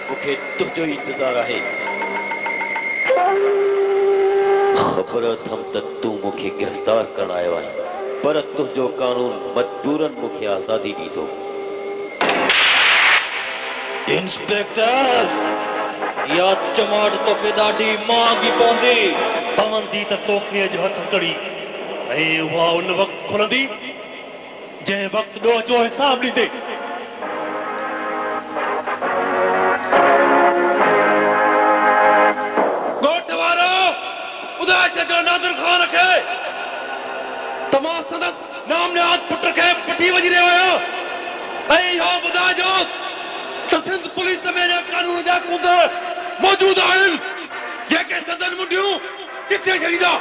मूंखे तुंहिंजो इंतज़ार आहे। ख़बर अथमि त तूं मूंखे गिरफ़्तार करण आयो आहीं, पर तुंहिंजो कानून मजबूरन मूंखे आज़ादी ॾींदो। इंस्पेक्टर, या चमाट तोखे ॾाढी महांगी पवंदी त तोखे अॼु हथ कड़ी ऐं उहा उन वक़्तु खुलंदी जंहिं वक़्तु ॾोह जो हिसाब ॾींदे। ॻोठ वारो ॿुधाए छॾियो नादिर ख़ान खे त मां संदसि नाम निहाद पुट खे वठी वञी रहियो आहियां ऐं इहो ॿुधाइजो त सिंध पुलिस में अहिड़ा कानून जा कुंदड़ मौजूद आहिनि जेके संदन मुंडियूं किथे छॾींदा।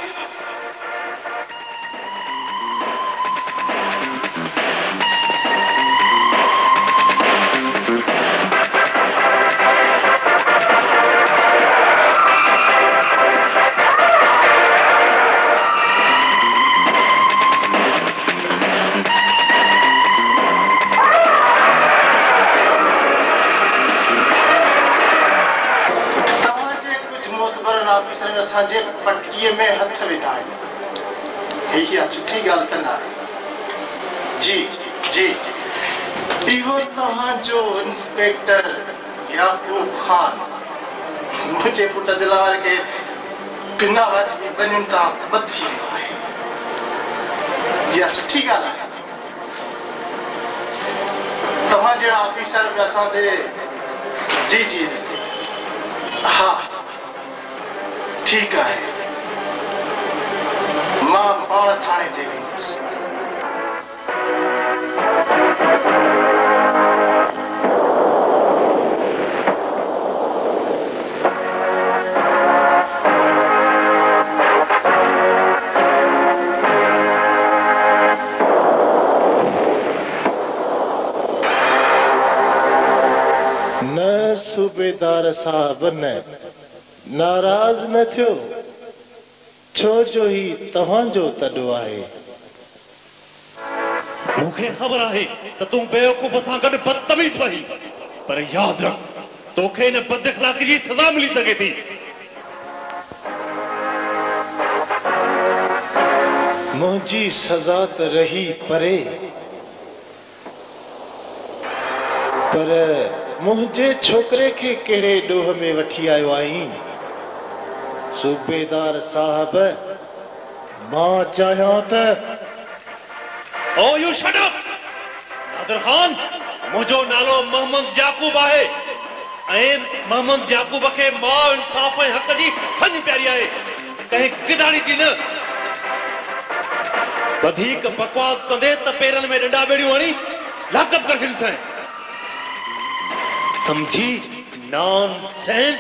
असांजे पटकीअ में हथ विधा आहिनि, इहा सुठी ॻाल्हि त न आहे। जी जी, इहो तव्हांजो इंस्पेक्टर याकूब खान मुंहिंजे पुट दिलावर खे बिना वाजिबी बनियुनि तां ॿधी वियो आहे। इहा सुठी ॻाल्हि आहे। तव्हां जहिड़ा ऑफिसर बि असां ते जी जी हा ठीकु आहे, मां पाण थाणे ते वेंदुसि। न सूबेदार साहब न नाराज न थियो, छो जो ही तव्हांजो तॾो आहे। मूंखे ख़बर आहे त तूं बेवकूफ़ सां गॾु बदतमीज़ वही, पर यादि रख तोखे हिन बदअख़लाक़ी जी सज़ा मिली सघे थी। मुंहिंजी सज़ा त रही परे, पर मुंहिंजे छोकिरे खे कहिड़े ॾोह में वठी आयो आहीं? सूबेदार साहब, मां चाहियां त Oh, you shut up! Nadir Khan, मुंहिंजो नालो मोहम्मद याकूब आहे ऐं मोहम्मद याकूब खे मां इंसाफ़ ऐं हक़ जी खंज प्यारी आहे, कंहिं गिदाणी जी न। वधीक बकवास कंदे त पेरनि में डंडा बेड़ियूं हणी लाकअप करे छॾींदुसि। समझी? नॉनसेंस।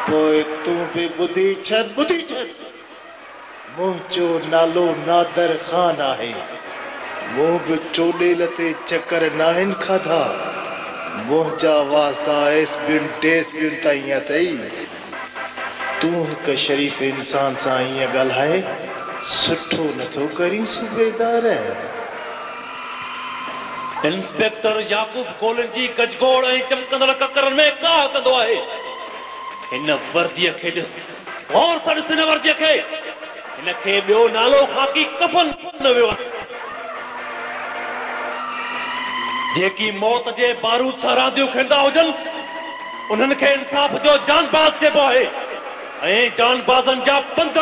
पोइ तूं बि ॿुधी छॾ। मुंहिंजो नालो नादिर खान आहे, मूं बि चोॾेल ते चकर नाहिनि खाधा, मुंहिंजा वास्ता एसबियुनि टेसबियुनि ताईं अथई। तूं हिकु शरीफ़ इंसान सां ईअं ॻाल्हाए, सुठो नथो करीं सूबेदार। इंस्पेक्टर याकूब गोलनि जी गजगोड़ ऐं चमकंदड़ ककरनि में का कंदो आहे। हिन वर्दीअ खे ॾिस, गौर सां ॾिस हिन वर्दीअ खे। हिन खे ॿियो नालो ख़ाकी कफन न वियो आहे। जेकी मौत जे बारूद सां रांदियूं खेॾंदा हुजनि, उन्हनि खे इंसाफ़ जो जानबाज़ चइबो आहे ऐं जानबाज़नि जा पंध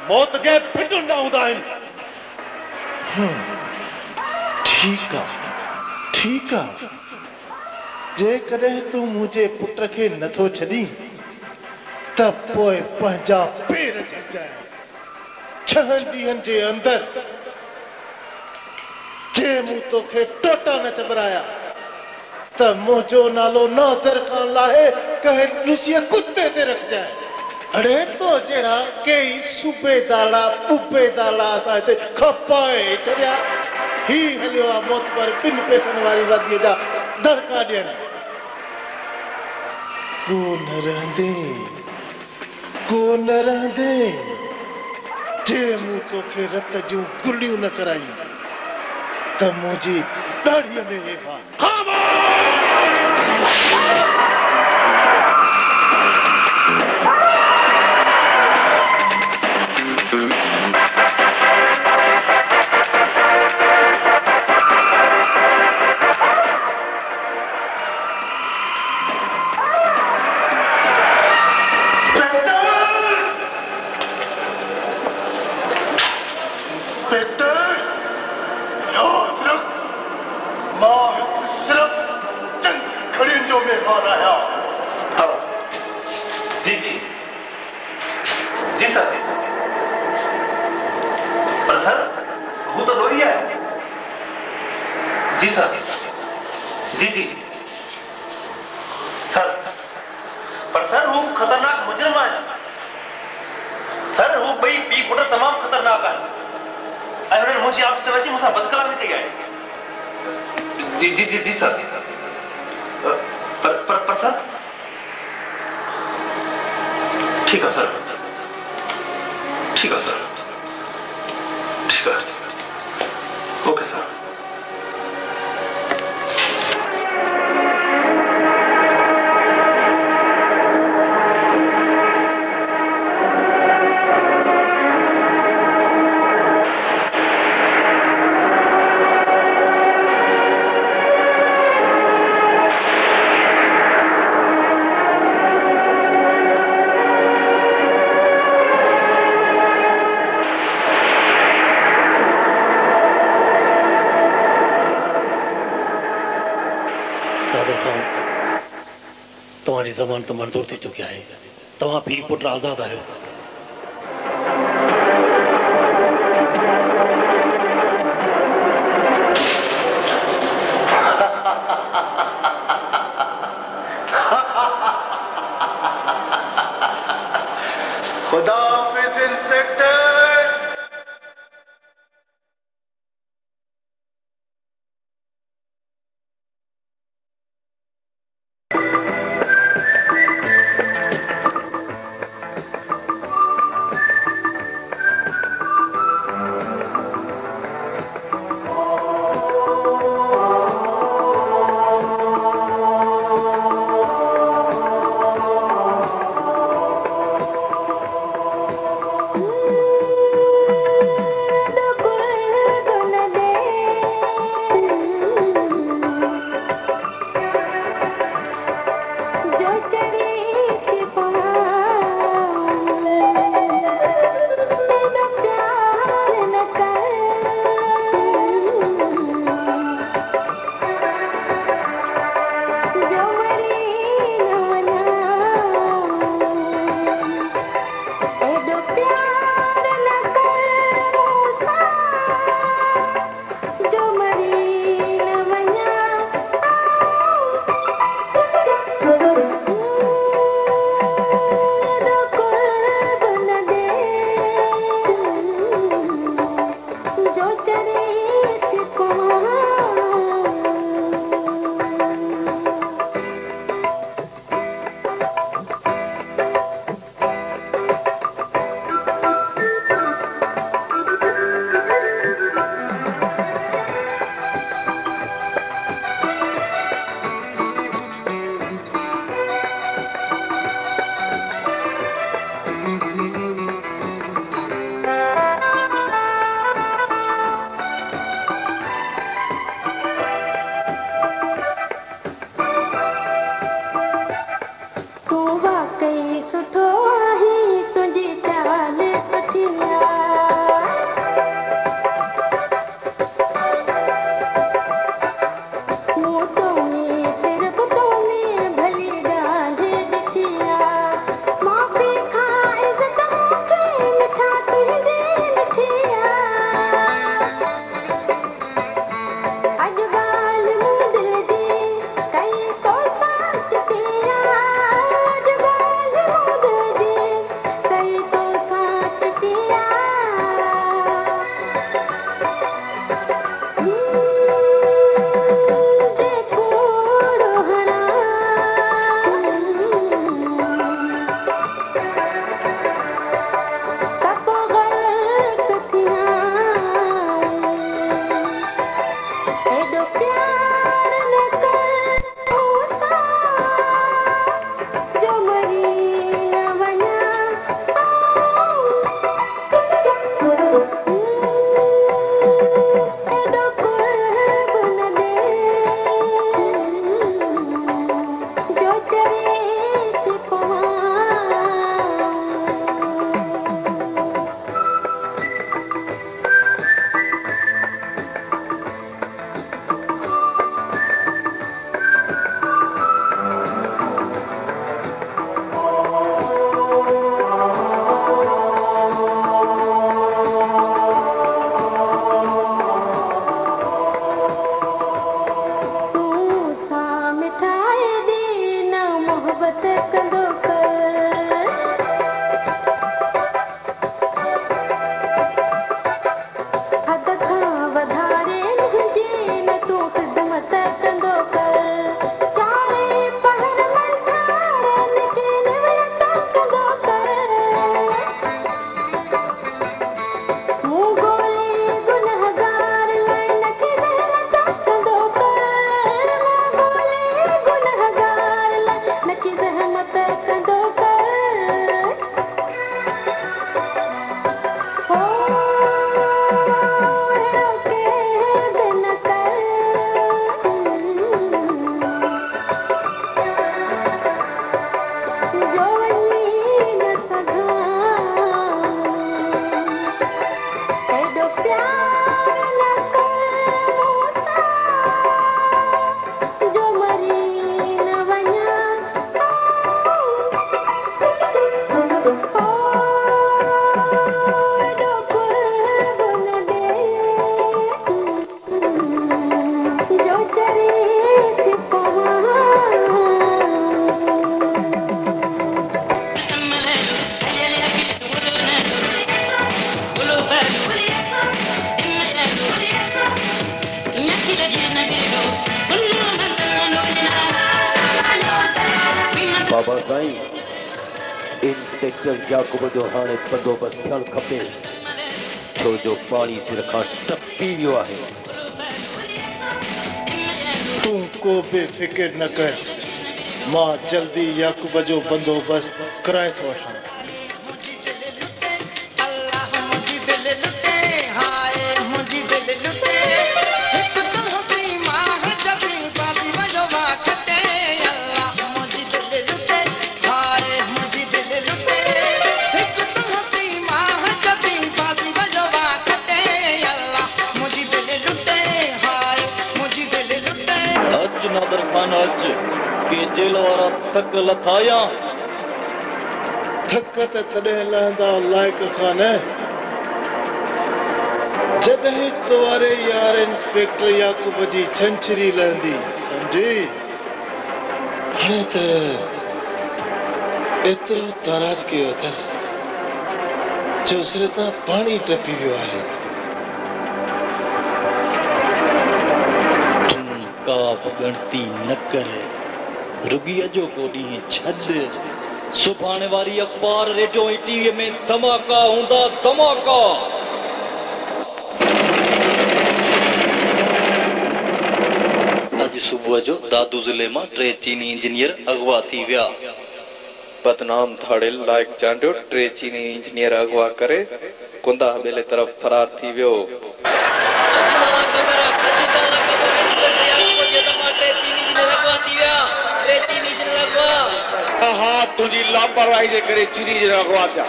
मौत जे फिटुनि ॾांहुं हूंदा आहिनि। ठीकु आहे, जेकॾहिं तूं मुंहिंजे पुट खे नथो छॾीं त पोइ पंहिंजा पेर छॾजांइ। 6 ॾींहंनि जे अंदरि जे मूं तोखे टोटा न चबराया त मुंहिंजो नालो नादिर खान लाहे कंहिं ॾुसीअ कुते ते रखजांइ। अड़े तो जहिड़ा कई सूबेदारा पुबेदारा असां हिते खपाए छॾिया। ही हलियो आहे मोतबर 2 पैसनि वारी वर्दीअ जा दड़का ॾियनि। कोन रहंदे जे मूं तोखे रत जूं गुलियूं न करायूं त मुंहिंजी दाढ़ीअ में वेफा। जमान तो मंजूर थी चुकिया है तव्हां पी पुट आज़ाद आहियो खुदा हाफिज़ इंस्पेक्टर। बाबा साईं इंस्पेक्टर याकूब जो हाणे बंदोबस्त थियणु खपे छो जो पाणी सिर खां टपी वियो आहे। तू को बि फिक्र न कर, मां जल्दी याकूब जो बंदोबस्त कराए थो वठां। नादर खान अच के जेल वारा थक लथाया। थक त तॾहिं लहंदा लाइक़ खान जॾहिं तोवारे यार इंस्पेक्टर याकूब जी छंछरी लहंदी, सम्झी? हाणे त एतिरो ताराज कयो अथसि जो सिर तां पाणी टपी वियो आहे। का गणती न कर, रुगी अजो को ॾींहुं छॾ। सुभाणे वारी अखबार रेडियो ऐं टीवीअ में धमाका हूंदा, धमाका। अॼु सुबुह जो दादू ज़िले मां 3 चीनी इंजीनियर अगवा थी विया। बदनाम थाड़ियल लाइक चांडियो 3 चीनी इंजीनियर अगवा करे कुंदा हवेले तरफ़ फरार थी वियो। हाँ तुझी लापरवाही जे करे चीनी जे अगवा थिया,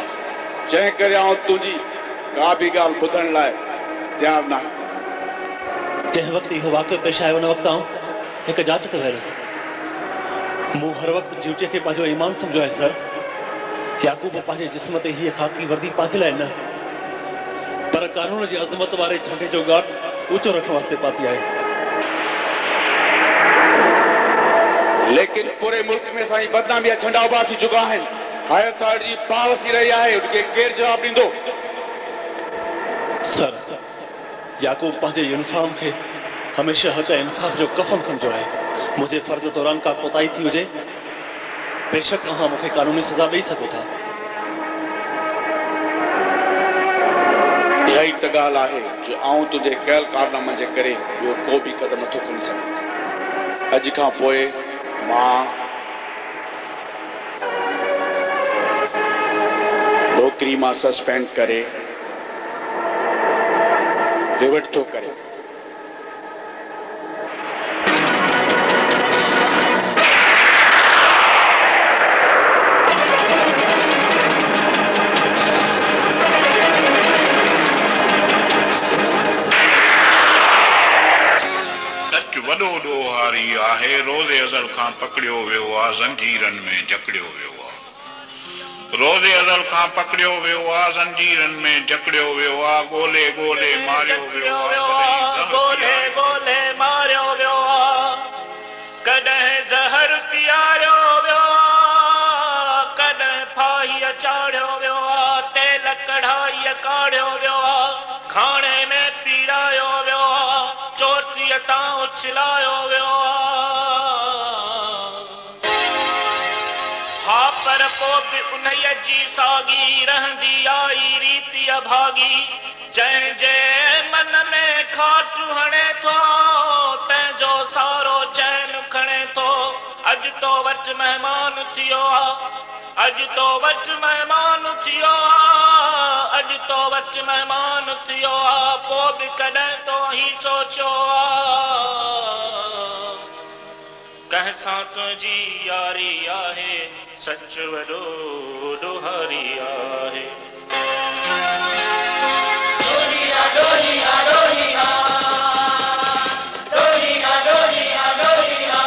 जंहिं करे आउं तुझी का बि ॻाल्हि ॿुधण लाइ तयार न आहियां। जंहिं वक़्तु इहो वाक़ियो पेश आयो उन वक़्तु आउं हिकु जांच ते वियुसि। मूं हर वक़्तु ड्यूटीअ खे पंहिंजो ईमान सम्झो आहे सर। याकूब पंहिंजे जिस्म ते हीअ ख़ाकी वर्दी पातल आहे न, पर कानून जी अज़मत वारे झंडे जो गार्ड ऊचो रखण वास्ते पाती आहे। लेकिन पूरे मुल्क में साईं बदनामी झंडा उभा थी चुका आहिनि। हायर अथॉरिटी जी पॉलिसी रही आहे, उनखे केरु जवाब ॾींदो? सर, याकूब पंहिंजे यूनिफॉर्म खे हमेशह हक़ इंसाफ़ जो कफ़न सम्झो आहे। मुंहिंजे फर्ज़ दौरान का कोताही थी हुजे, बेशक तव्हां मूंखे कानूनी सज़ा ॾेई सघो था। इहा ई त ॻाल्हि आहे जो आउं तुंहिंजे कयल कारनामनि जे करे ॿियो को बि क़दम नथो खणी सघां। अॼु खां पोइ मां नौकरी मां सस्पेंड करे रिवर्ट थो करे। वॾो ॾोहारी आहे, रोज़े अज़ल खां पकड़ियो वियो आहे, ज़ंजीरनि में जकड़ियो वियो आहे। रोज़े अज़ल खां पकड़ियो वियो आहे, ज़ंजीरनि में जकड़ियो वियो आहे। ॻोल्हे ॻोल्हे मारियो वियो आहे, ॻोल्हे ॻोल्हे मारियो वियो आहे। कॾहिं ज़हर पीआरियो वियो आहे, कॾहिं फाही चाढ़ियो वियो आहे, तेल कढ़ाई काढ़ियो वियो आहे, खाणे में पीड़ायो वियो आहे, चोटीअ तां उछलायो वियो हा, पर पोइ बि उन्हीअ जी साॻी रहंदी आई रीति अभागी। जंहिंजे मन में खाट हणे थो, तंहिंजो सारो चैन खणे थो। अॼु तो वटि महिमान थियो आहे, अॼु तो वटि महिमान थियो आहे, अॼु तो वटि महिमान थियो आहे, पोइ बि कॾहिं तो ही सोचियो कंहिं सां तुंहिंजी यारी आहे, सच वॾो ॾोहारी आहे। डोलिया डोलिया डोलिया डोलिया डोलिया डोलिया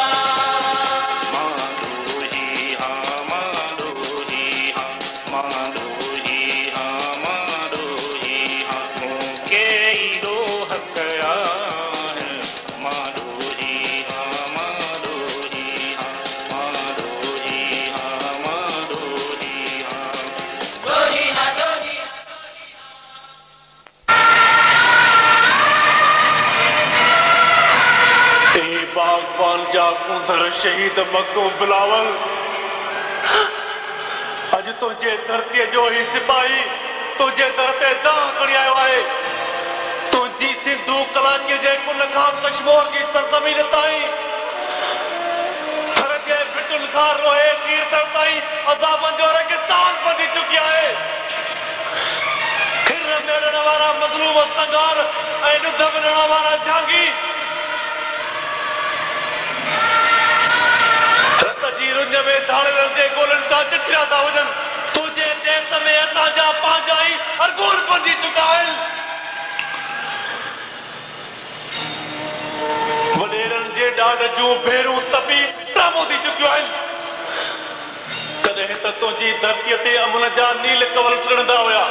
मां डोही हाँ मां डोही हाँ मां डोही हाँ मां डोही हाँ मूंखे ई डोह कया है। मां डोही हाँ मां डोही हाँ मां डोही हाँ मां डोही हाँ डोही हाँ डोही बागबान जा कुंदर शहीद मको बिलावल तुझे धरती जो ही सिपाही तुझे दरते दां खड़ी आयो आहे तुझी सिंधु कलाची जे कुल खां कश्मीर की सरजमीन ताईं थर जे बिटुल खां रोए कीर्तन ताईं अज़ाबन जो रेगिस्तान बनी चुकी आहे खिर मेड़ण वारा मज़लूम संगार ऐं ॾुध मिलण वारा जांगी रत जी रुंज में धाड़े जे गोलनि सां चिठिया था वञनि तुझे देश में असांजा पंहिंजा ई अरगून बंदी चुका आहिनि वॾेरनि जे ॾाढ जूं भेरूं तपी टामो थी चुकियूं आहिनि कॾहिं त तुंहिंजी धरतीअ ते अमन जा नील कवल टिणंदा हुया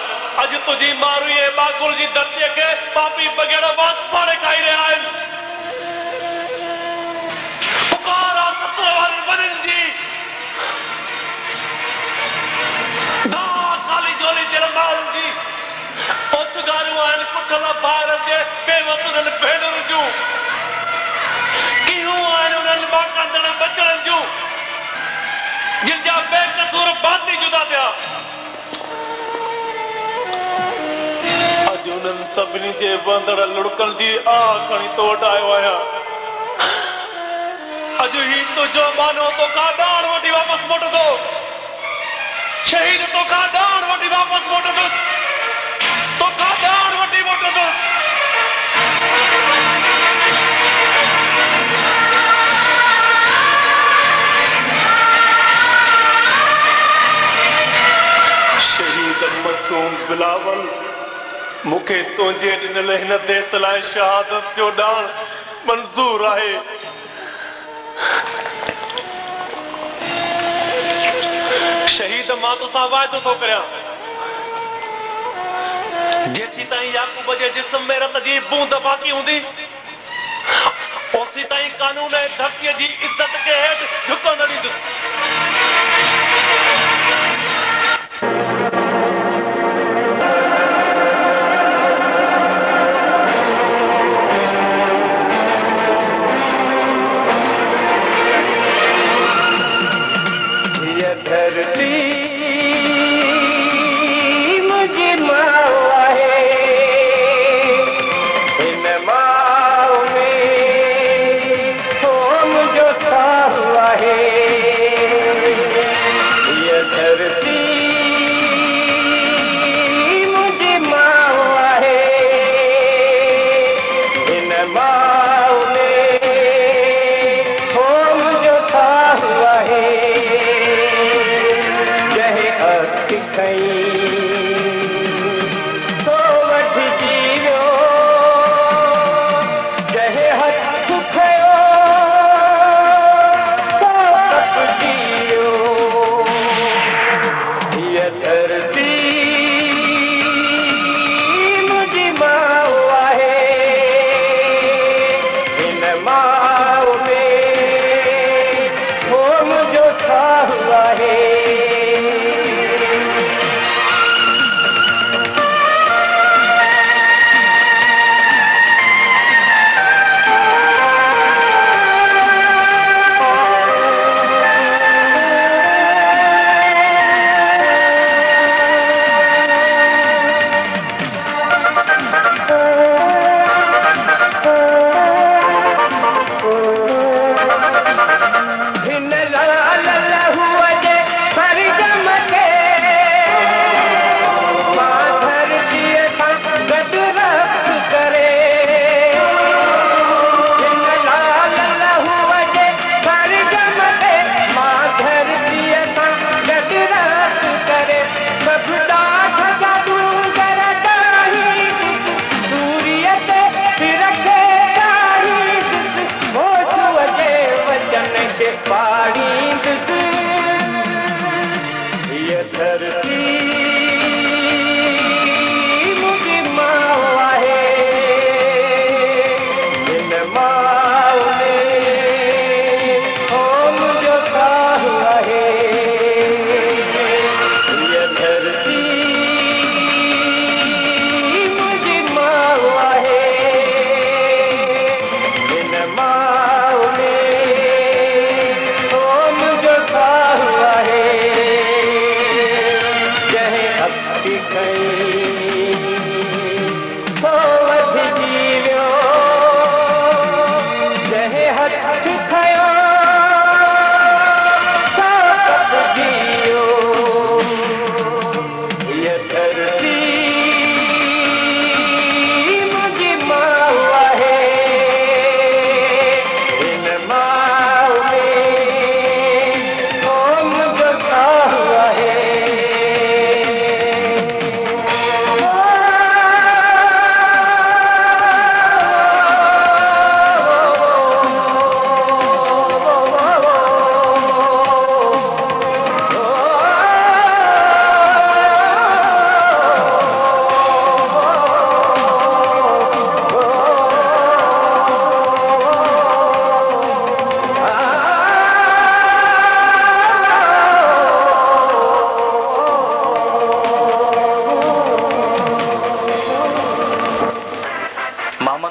अॼु तुंहिंजी मारूं ऐं बागुल जी धरतीअ खे पापी बग़ैर वात फाड़े खाई रहिया आहिनि पुकार आहे सत्र वारनि वॾनि जी खाली झोली जे माण्हुनि जी ओचगारियूं आहिनि कुठल ॿारनि जे बेवतुरनि भेनरुनि जूं कीहूं आहिनि उन्हनि बाक़ांदड़ बचड़नि जूं जिन जा बेकसूर बाती जुदा थिया अॼु उन्हनि सभिनी जे वंदड़ लुड़कनि जी आह खणी तो वटि आयो आहियां अॼु ही तुंहिंजो मानो तोखां ॾाण वठी वापसि मोटंदो शहीद तोखां ॾाण वठी वापसि मोटंदो तोखां ॾाण वठी मोटंदो शहीद मसूम बिलावल मूंखे तुंहिंजे ॾिनल हिन देश लाइ शहादत जो ॾाण मंज़ूर आहे शहीद मां तोसां वाइदो थो करियां जेसीं ताईं याकूब जे जिस्म में रत जी बूंद बाक़ी हूंदी ओसीं ताईं कानून ऐं धरतीअ जी इज़त खे हेठि झुको न ॾींदुसि धरती मुझी माँ है इन माँ में हो मुझो था हुआ है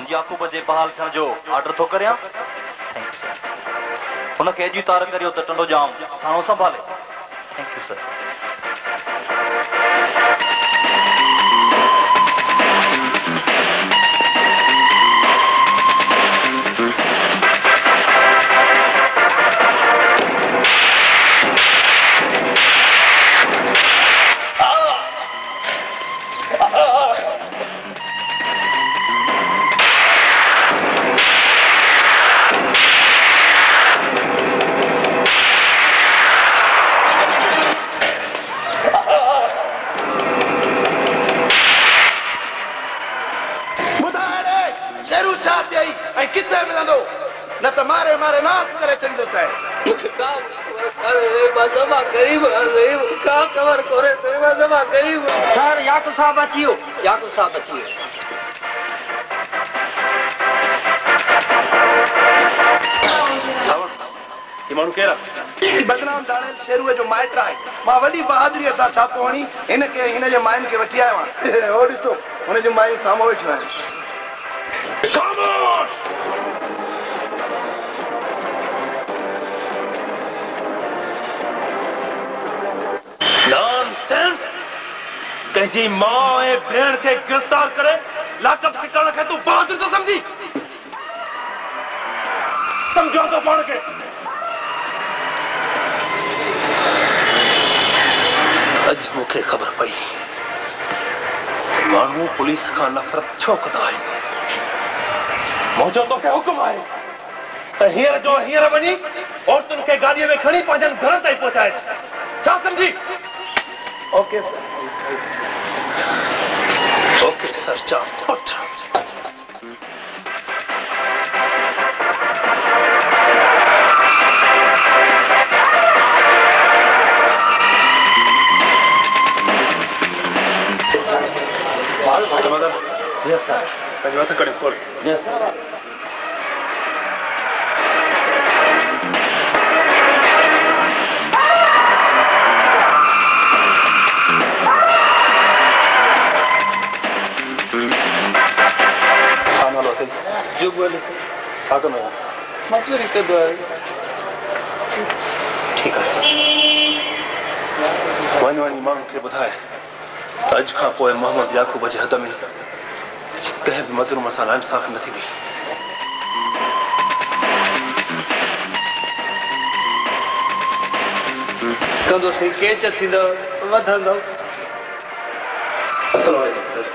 खान याकूब जे बहाल थियण जो ऑर्डर थो करियां। हुनखे अॼु तार करियो त टंडो जाम थाणो संभाले। Thank you sir. Sir Yaqoob साहब अचियो, याकूब साहब अचियो। माण्हू केरु बदनाम दाणेल शेरूअ जो माइट आहे। मां वॾी बहादुरीअ सां छापो हणी हिन खे हिन जे मायुनि खे वठी आयो आहियां। हो ॾिसो हुन जूं मायूं साम्हूं वेठियूं आहिनि। कंहिंजी मां ऐं भेण खे गिरफ़्तार करे लाकअप करण खे तूं बहादुर थो समझी? समझो तो पाण खे। अॼु मूंखे ख़बर पई माण्हू पुलिस खां नफ़रत छो कंदा आहिनि। मुंहिंजो तोखे हुकुम आहे त हींअर जो हींअर वञी औरतुनि खे गाॾीअ में खणी पंहिंजनि घरनि ताईं पहुचाए। छा समझी? Okay sir. Okay sir. जाओ उठ। यस सर। पंहिंजो हथ कड़े खोल। यस सर। मजबूरी से ठीक है। वञ माण्हुनि खे ॿुधाए त अॼु खां पोइ मोहम्मद याकूब जे हद में कंहिं बि मज़लूम सां नाइंसाफ़ी न थींदी। कंदोसीं केच थींदो वधंदो। अस्सलाम वालेकुम सर।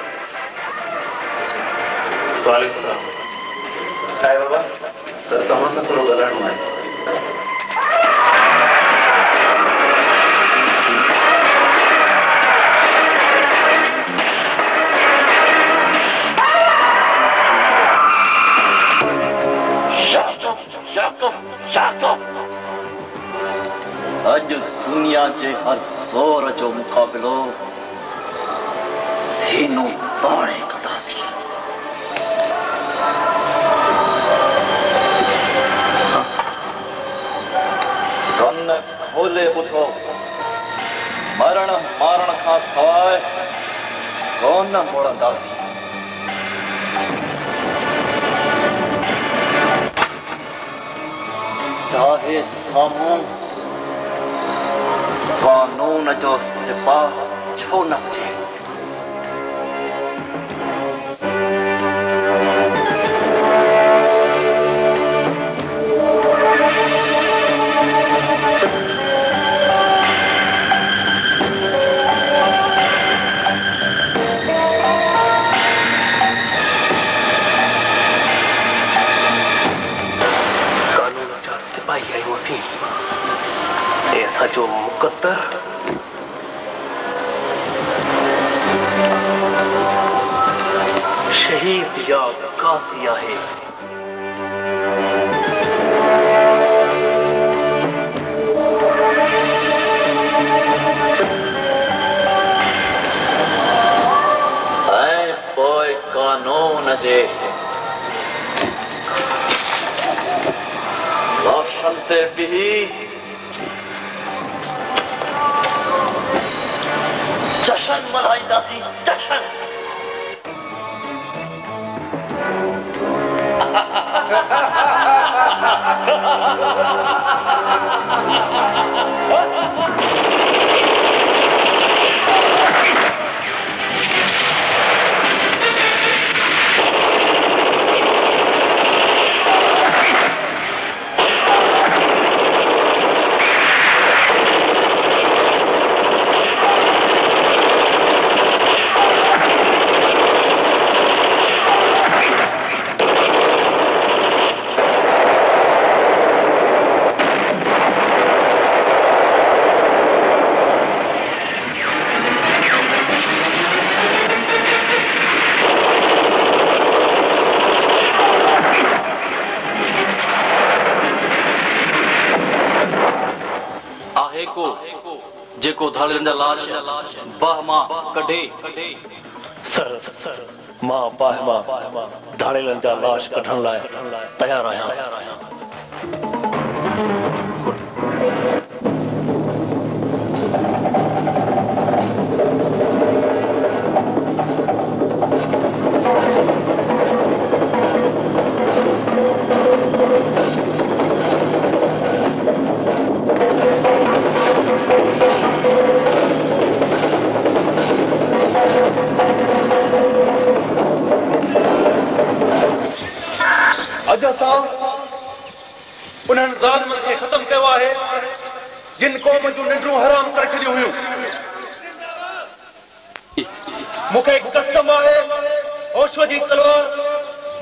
वालेकुम सलाम। छा आहे बाबा? सर तव्हां सां थोरो ॻाल्हाइणो आहे। अॼु दुनिया जे हर ज़ोर जो मुक़ाबिलो सीनो ताणे कंदासीं। कन खोले ॿुधो, मरण मारण खां सवाइ कोन मुड़ंदासीं। चाहे साम्हूं कानून जो सिपाह छो न हुजे। कानून जा सिपाही आहियूं ऐसा जो मुक़द्दर शहीद या कासी आहे। ऐं पोइ कानून जे लाशन ते बिही जशन मल्हाईंदासीं। जशन जेको धाड़ियुनि जा लाश बाह मां कढे सर मां बाह मां धाड़ियुनि जा लाश कढण लाइ तयार आहियां। उन्हनि ज़ालिमनि खे ख़त्म कयो आहे जिन क़ौम जूं निंडूं हराम करे छॾियूं हुयूं। मूंखे कसम आहे होशो जी तलवार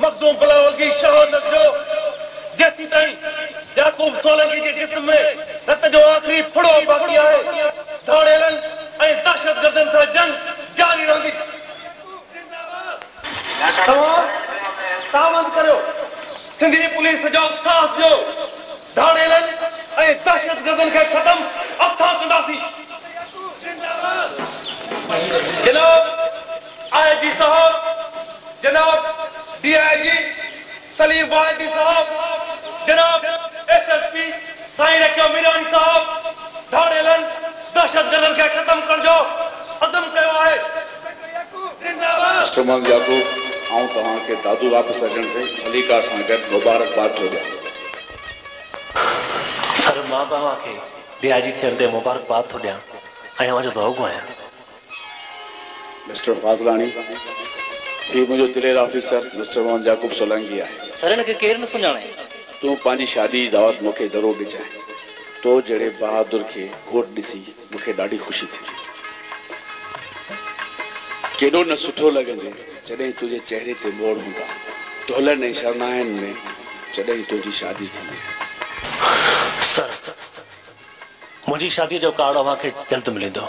मखदूम बिलावल जी शहादत जो जेसीं ताईं याकूब सोलंकी जे जिस्म में रत जो आख़िरी फुड़ो बाक़ी आहे धाड़ेलनि ऐं दहशतगर्दनि सां जंग जारी रहंदी। तव्हां बंदि करियो सिंधी पुलिस जो साथ जो धाड़ेलनि ऐं दहशतगर्दनि खे ख़त्म अथां कंदासीं। जनाब आईजी साहब, जनाब डीआईजी सलीम वाहिदी साहब, जनाब एसएसपी साईं रखियो मीरानी साहब, धाड़ेलनि दहशतगर्दनि खे ख़त्म करण जो अज़म कयो आहे। मिस्टर मोहम्मद याकूब, आऊं तव्हां खे दादू वापसि अचण ते हलीकार सां गॾु मुबारकबाद थो ॾियां। सर मां तव्हां खे डीआईजी थियण ते मुबारकबाद थो ॾियां ऐं मुंहिंजो दोगो आहियां। मिस्टर फाज़लानी, ही मुंहिंजो दिलेर ऑफिसर मिस्टर मोहम्मद याकूब सोलंकी आहे। सर हिनखे केरु न सुञाणे। तूं पंहिंजी शादी जी दावत मूंखे ज़रूरु ॾिजांइ। तो जहिड़े बहादुर खे घोट ॾिसी मूंखे ॾाढी ख़ुशी थी। केॾो न सुठो लॻंदे जॾहिं तुंहिंजे चहिरे ते मोड़ हूंदा, ढोलनि ऐं शरनाइनि में जॾहिं तुंहिंजी शादी थी। सर मुंहिंजी शादीअ जो कार्ड अव्हांखे जल्द मिलंदो।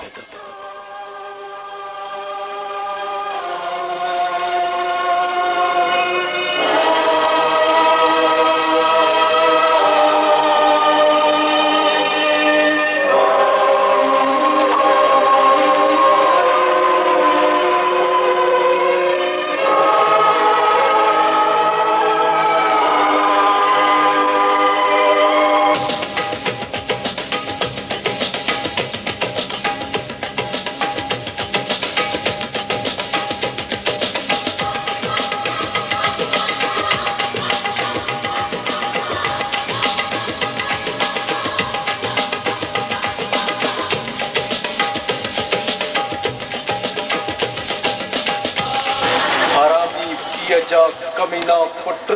कमीना पुट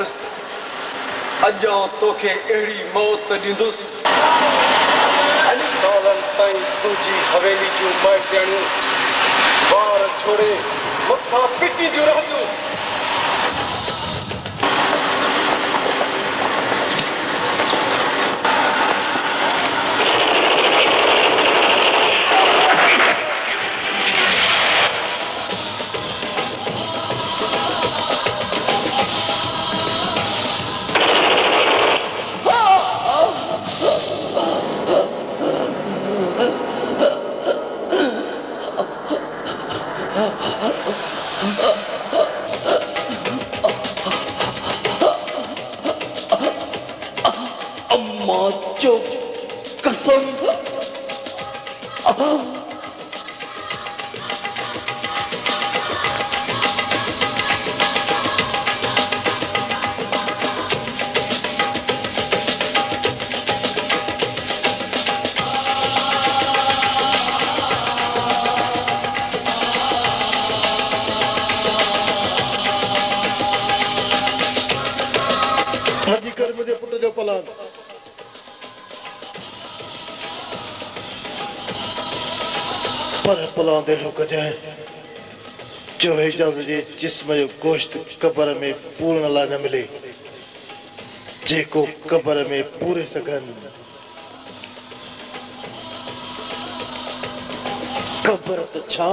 अॼा तोखे अहिड़ी मौत ॾींदुसि सालनि ताईं तुंहिंजी हवेली जूं माइटियाणियूं ॿार छोड़े मथां पिटींदियूं रहंदियूं। कर मुझे पुट जो पलान पर पलान दे रुक जाए जो इजाज़त जे जिस्म जो गोश्त कब्र में पूर्ण ला न मिले जेको कब्र में पूरे सघन कब्र तो छा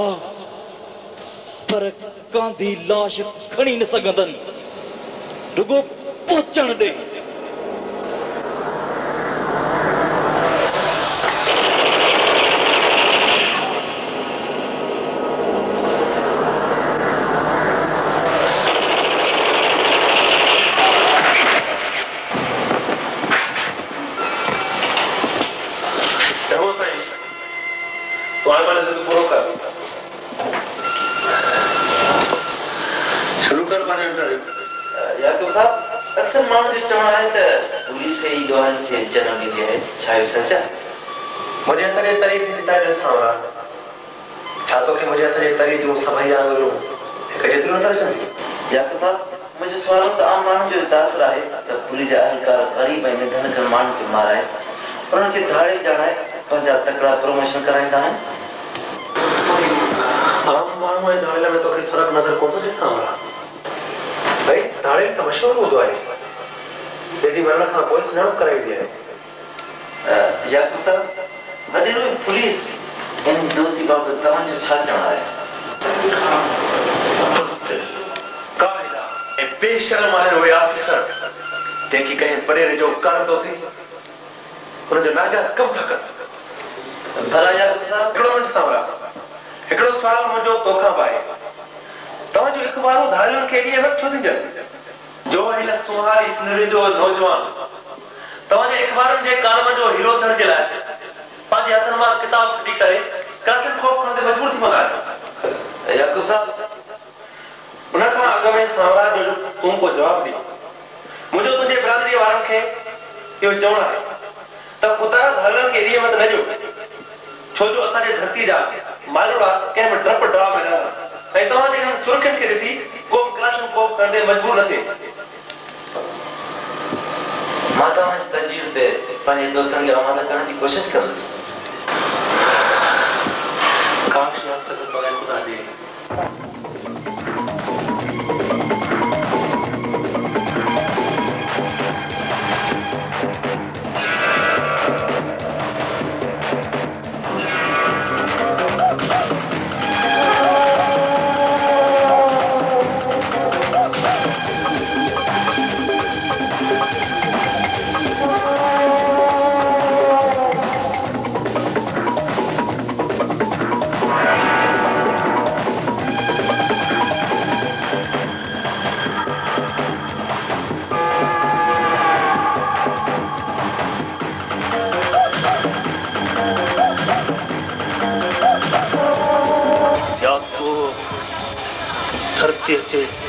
पर कांधी लाश खणी न सघंदन रुगो पहुंचण दे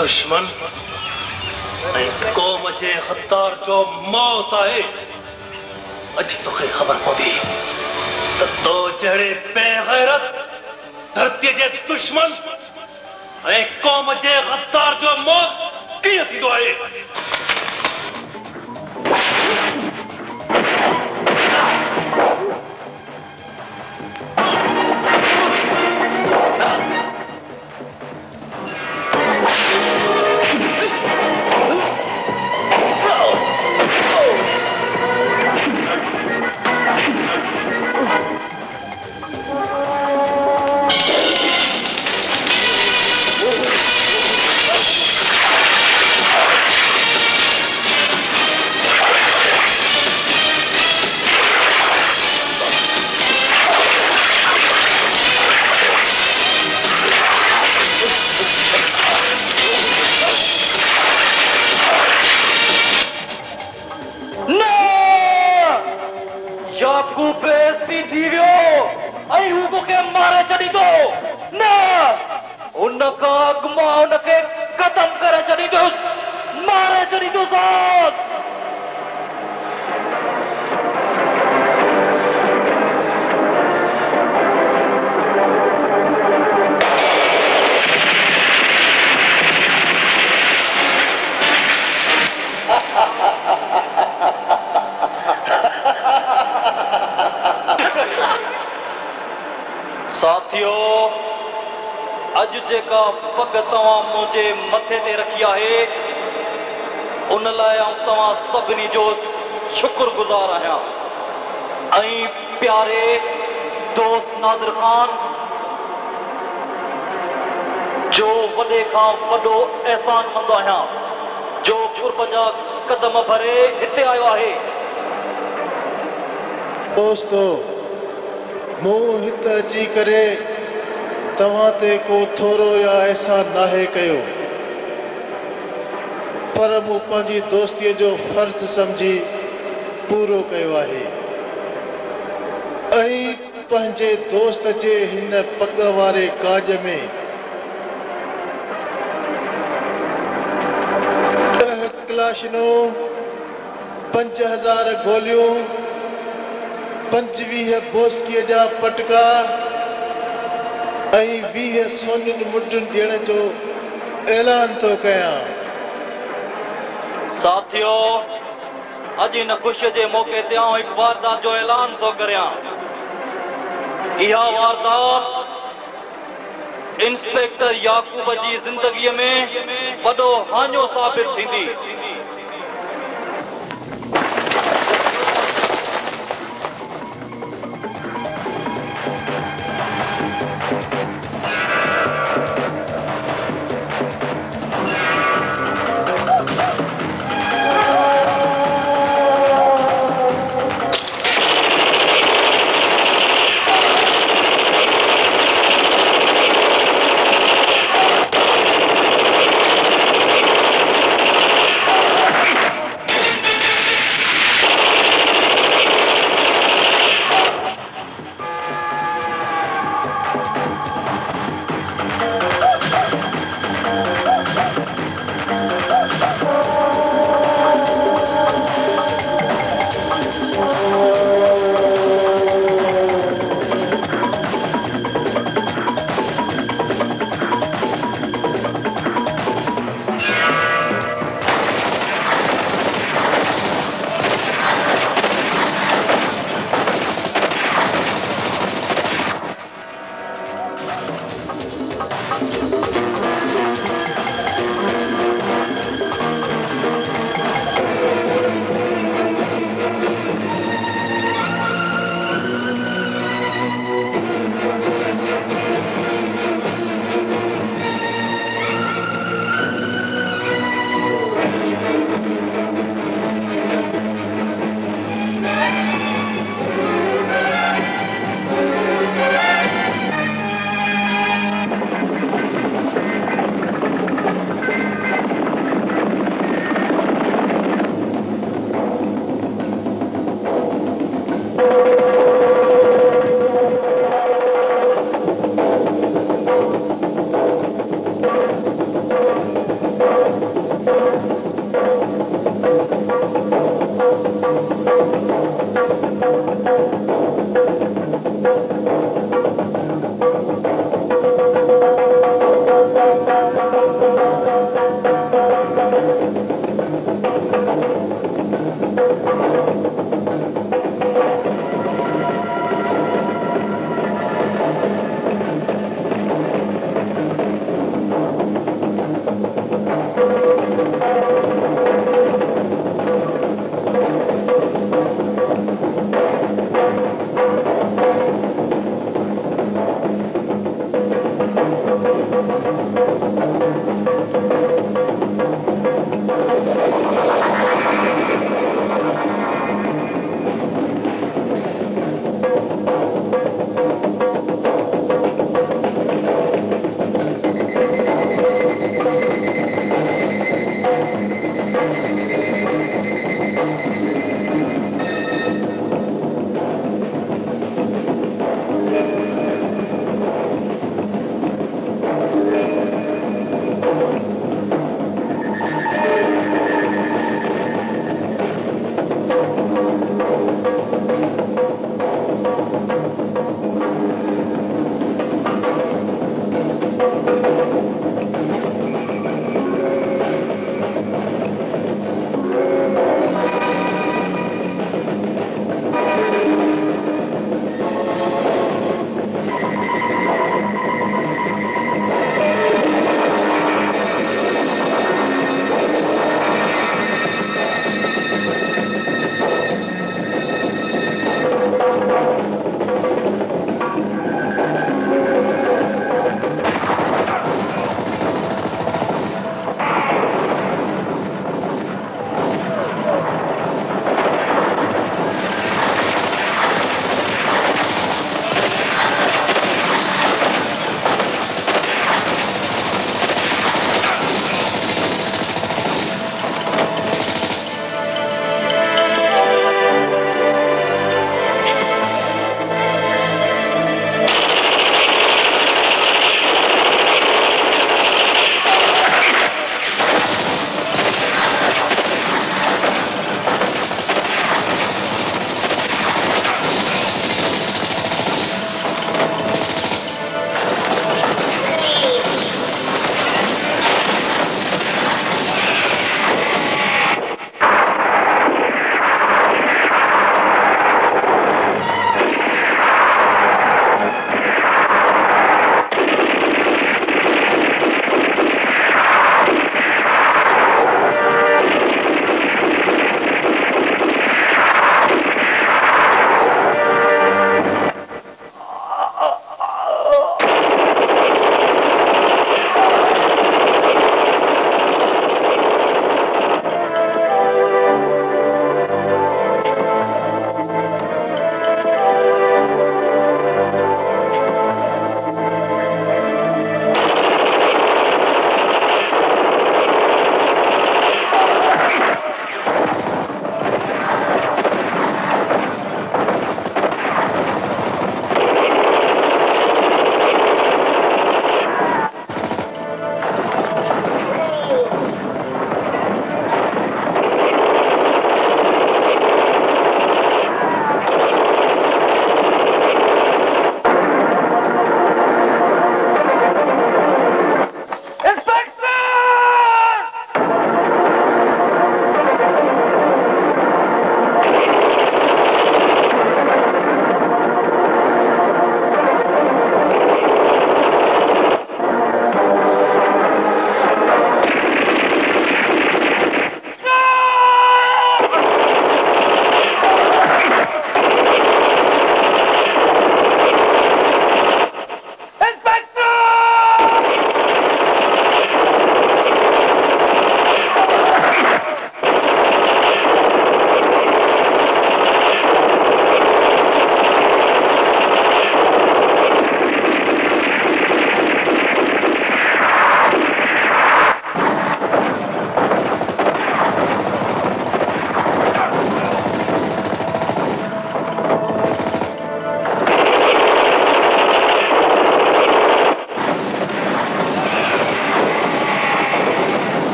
दुश्मन कौम जे हत्तार जो मौत आए अज तो खबर पौधी तो जड़े बेगैरत धरती जे दुश्मन कौम जे हत्तार जो मौत कीअं थींदो आहे तव्हां मुझे मथे ते रखी आहे उन लाइ तव्हां सभिनी जो शुक्रगुज़ार आहियां। ऐं प्यारे दोस्त नादिर खान जो वॾे खां वॾो एहसानमंद आहियां जो गुरब जा कदम भरे हिते आयो आहे। दोस्तो मूं हिते अची करे तव्हां ते को थोरो या एहसान नाहे कयो, पर मूं पंहिंजी दोस्तीअ जो फर्ज़ सम्झी पूरो कयो आहे ऐं पंहिंजे दोस्त जे हिन पग वारे काज में क्लाशनूं 5000 गोलियूं 25 बोस्कीअ जा पटका ऐं 20 सोननि मुंडियुनि ॾियण जो ऐलान थो कयां। साथियो, अॼु हिन ख़ुशीअ जे मौक़े ते आउं हिकु वारदात जो ऐलान थो करियां। इहा वारदात इंस्पेक्टर याकूब जी ज़िंदगीअ में वॾो हाञो साबित थींदी।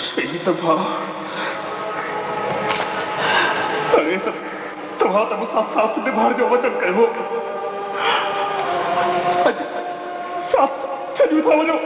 शहीद भाउ अरे तव्हां त मूंसां साथ निभाइण जो वचन कयो अॼु साथ छॾियो था वञो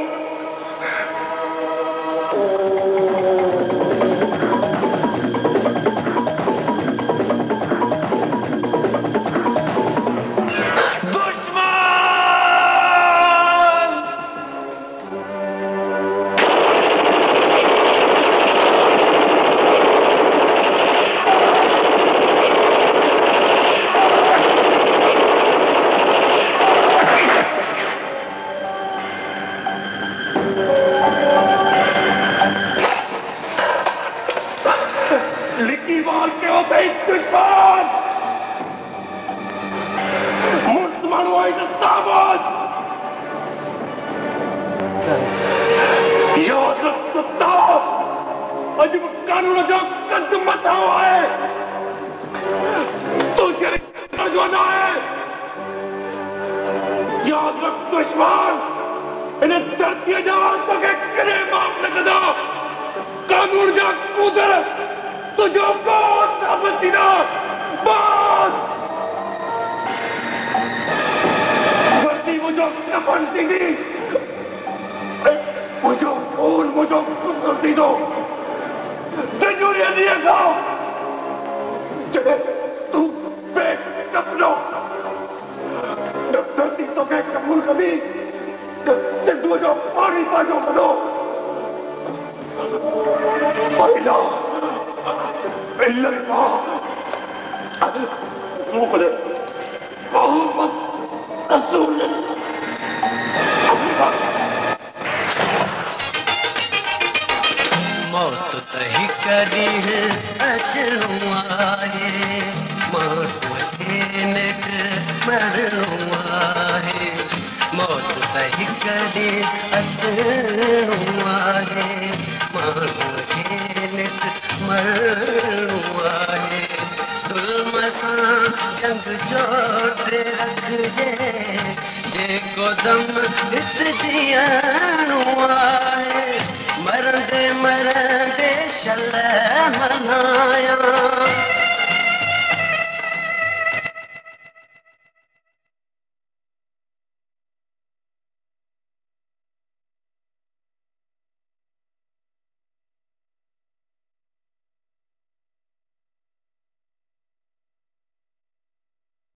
मरंदे मरंदे शल मनाया